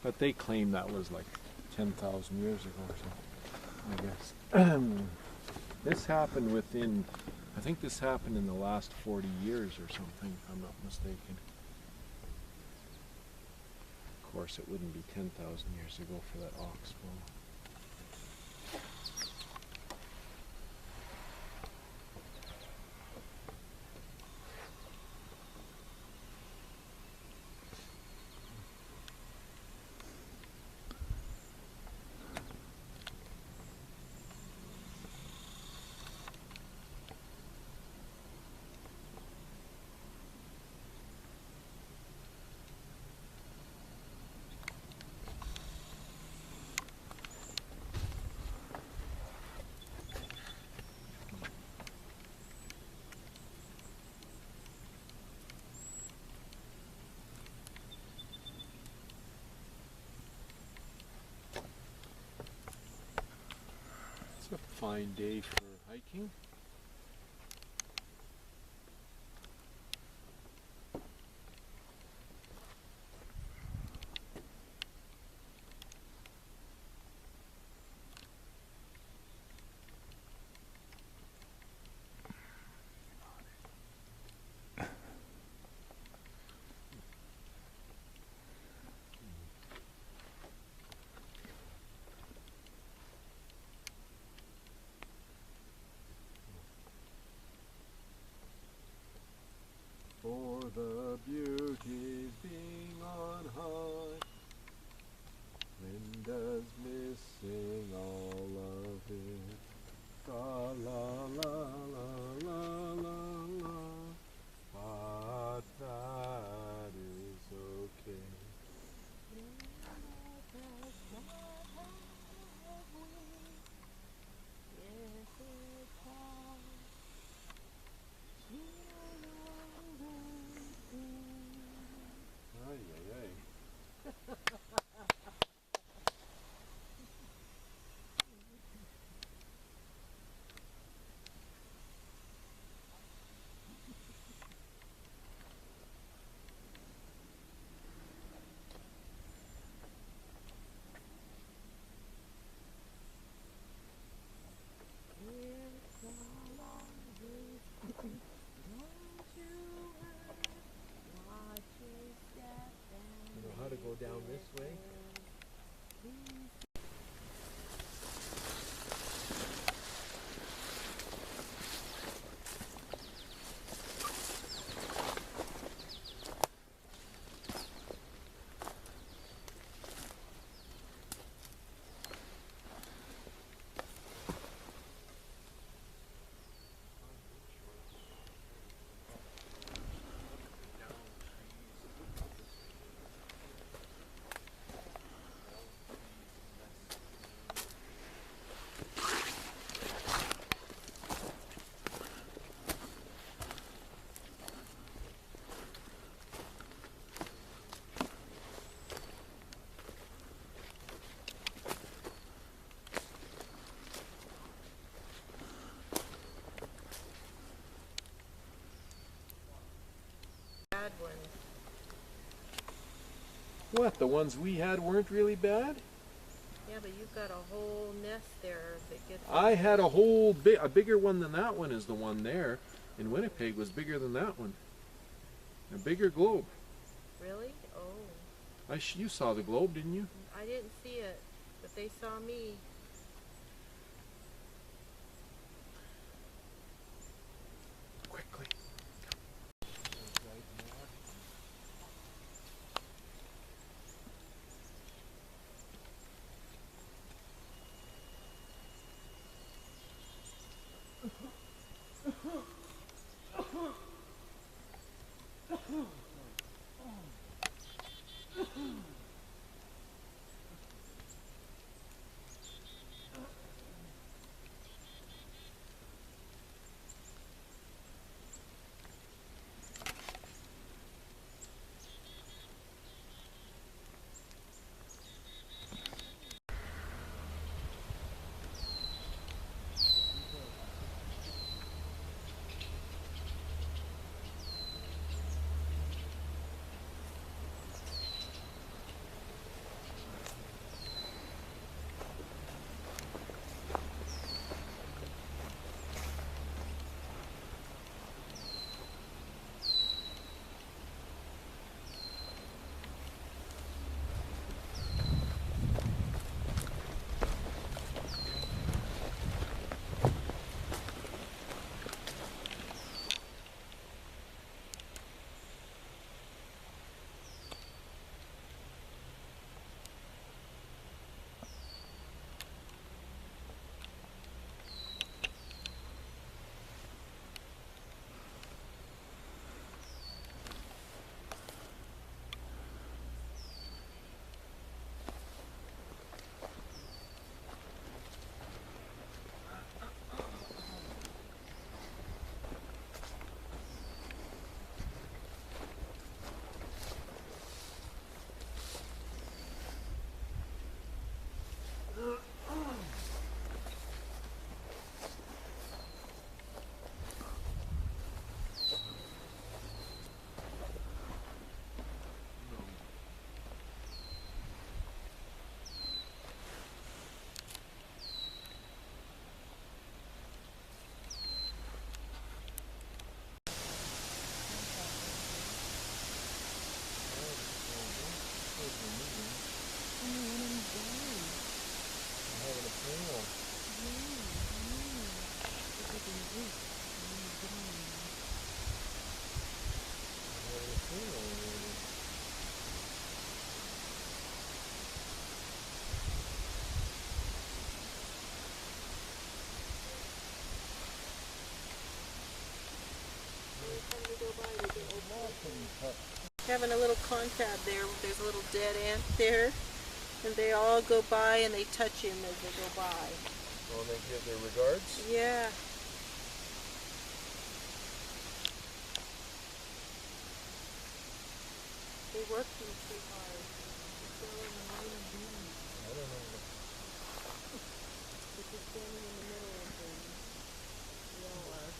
but they claim that was like 10,000 years ago or something, I guess. This happened within, I think this happened in the last 40 years or something, if I'm not mistaken. Of course, it wouldn't be 10,000 years ago for that oxbow. It's a fine day for hiking. For the beauty being on high, Linda's missing all of it. La la la la la la la, but that is okay. Ay, ay, ay. You know how to go down this way? What, the ones we had weren't really bad? Yeah, but you've got a whole nest there that gets. I had a a bigger one than that one is the one there in Winnipeg was bigger than that one. A bigger globe. Really? Oh. You saw the globe, didn't you? I didn't see it, but they saw me. Quickly. Having a little confab there. There's a little dead ant there, and they all go by and they touch him as they go by. Oh, they give their regards? Yeah. They worked him too hard. He's still in the line of bees. I don't know. He's just standing in the middle of them. They all are.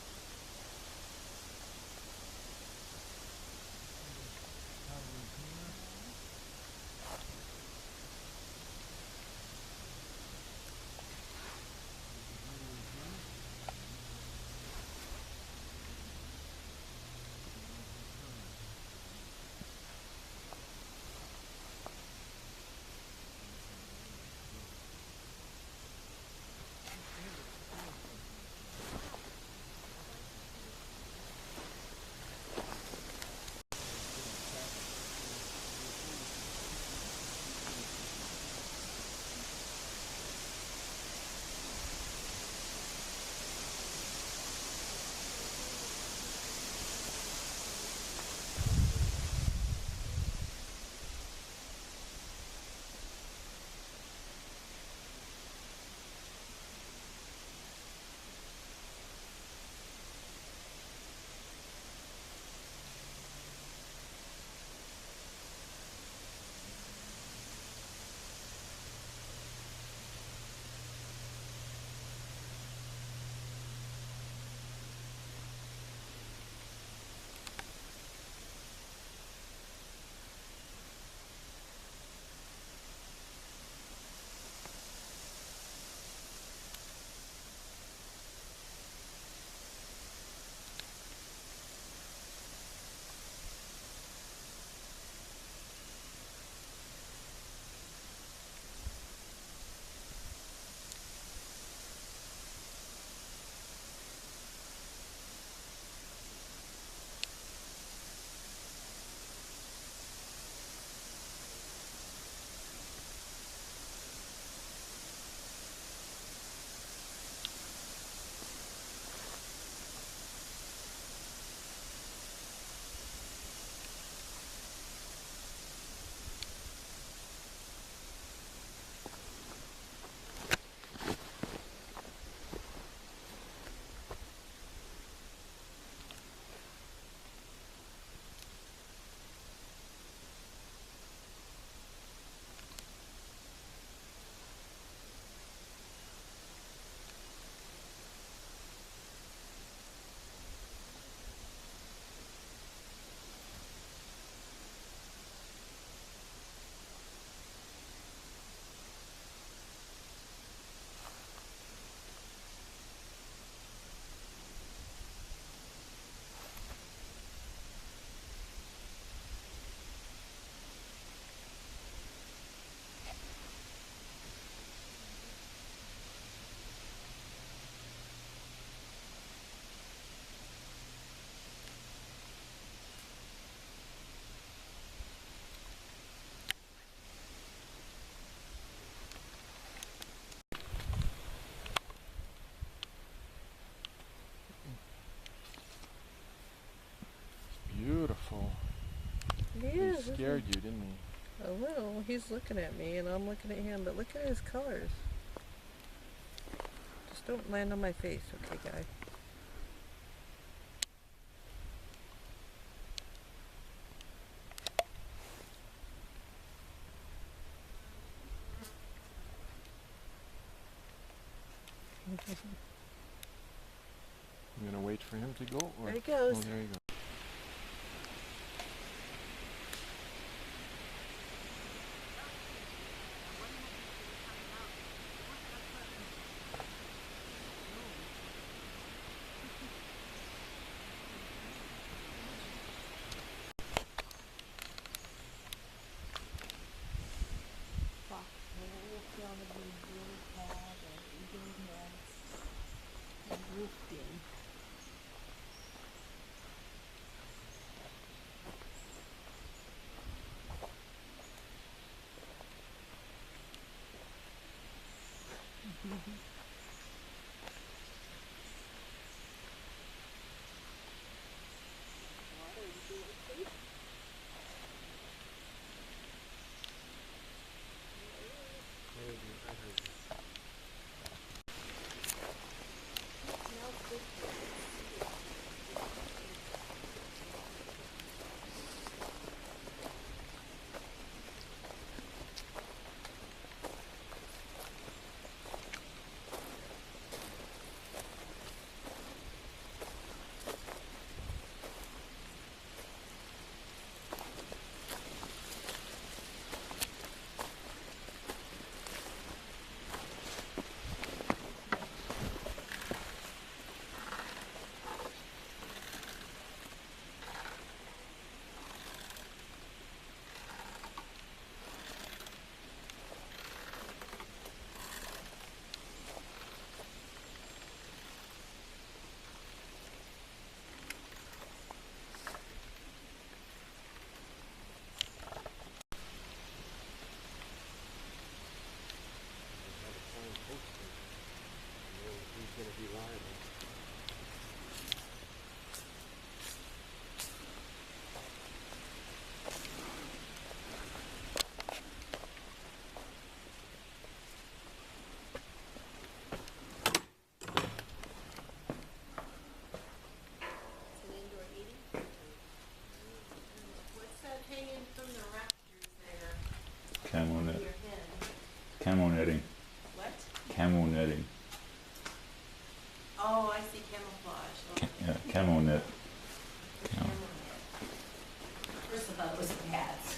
scared you, didn't he? A little. He's looking at me and I'm looking at him, but look at his colors. Just don't land on my face, okay, guy? I'm gonna wait for him to go. Or? There he goes. Oh, there you go. Camo net. Camo netting. What? Camo netting. Oh, I see camouflage. Yeah, camo net. Camo. First I thought it was bats.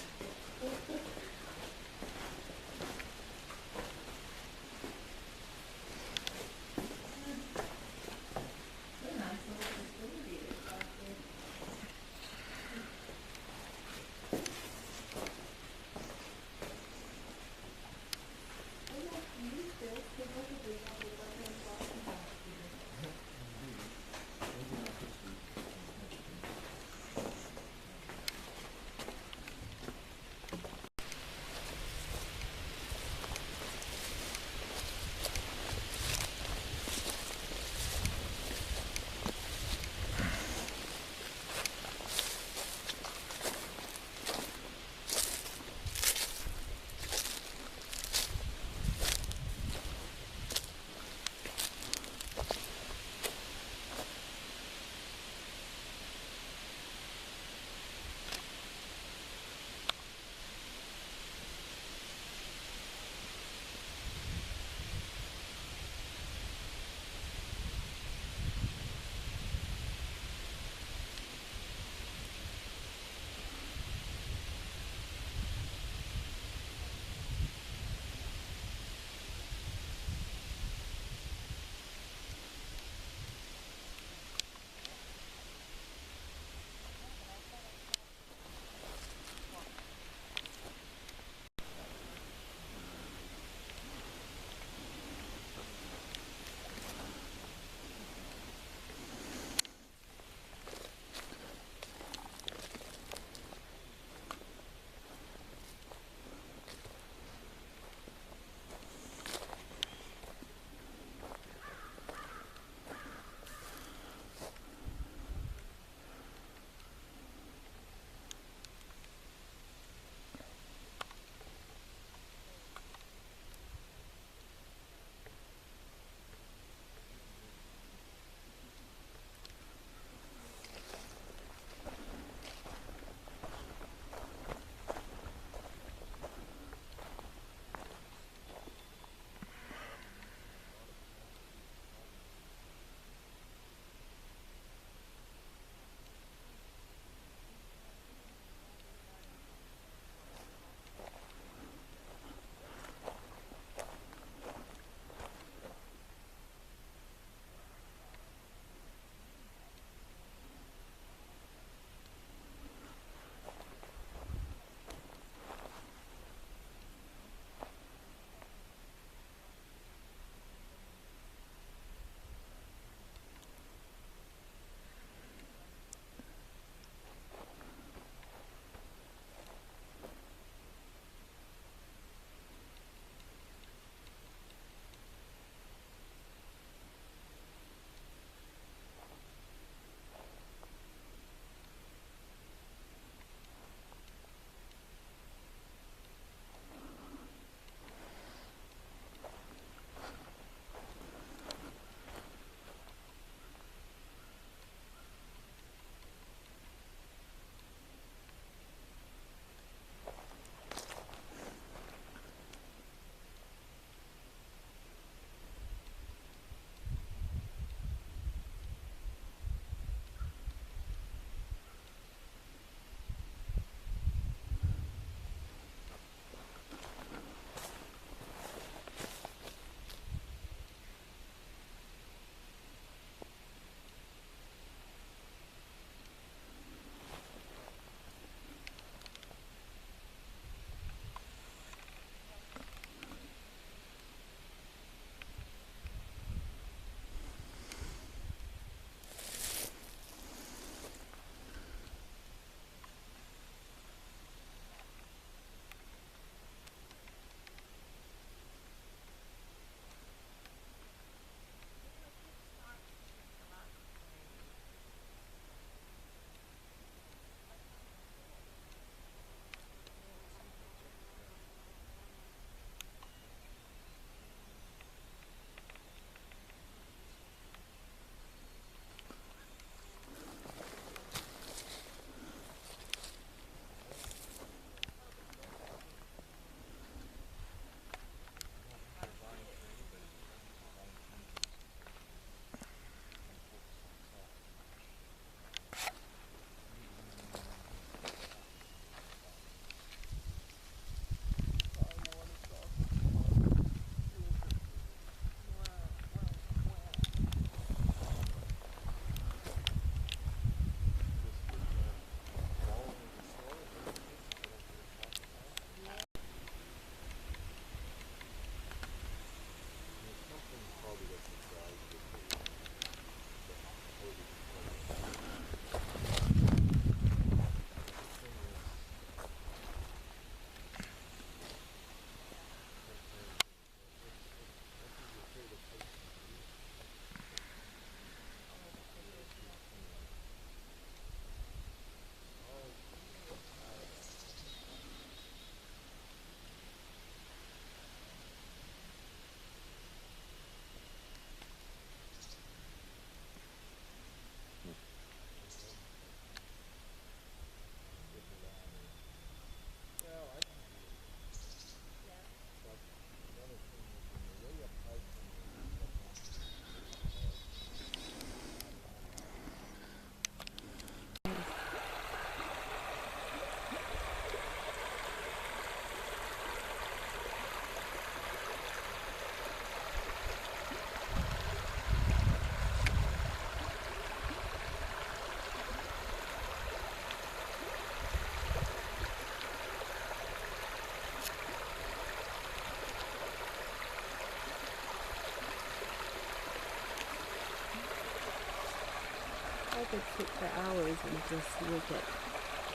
could sit for hours and just look at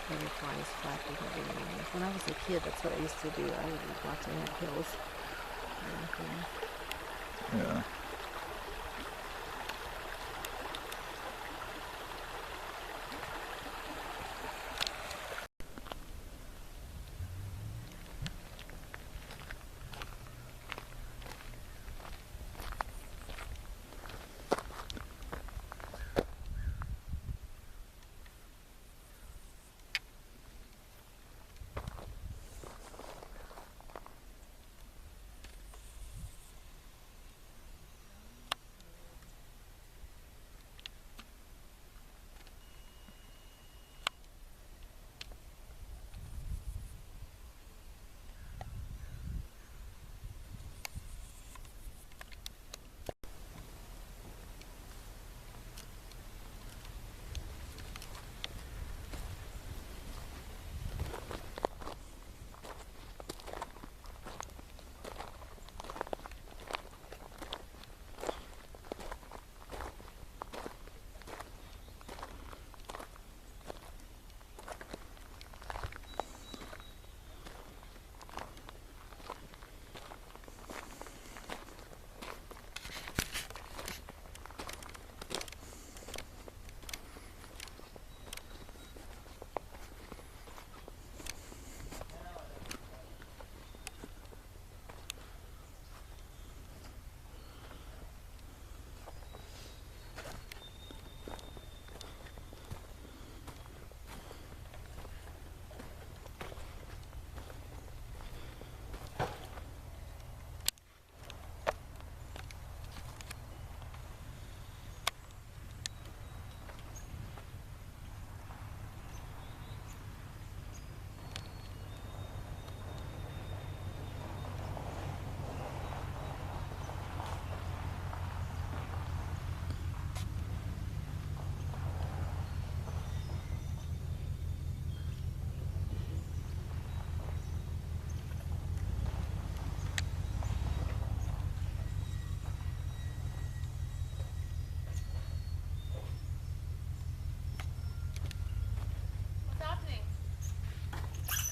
butterflies flapping everywhere. When I was a kid, that's what I used to do. I would be watching ant hills. Yeah.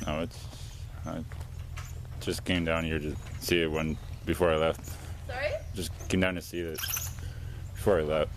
No, I just came down here to see it before I left. Sorry? Just came down to see it before I left.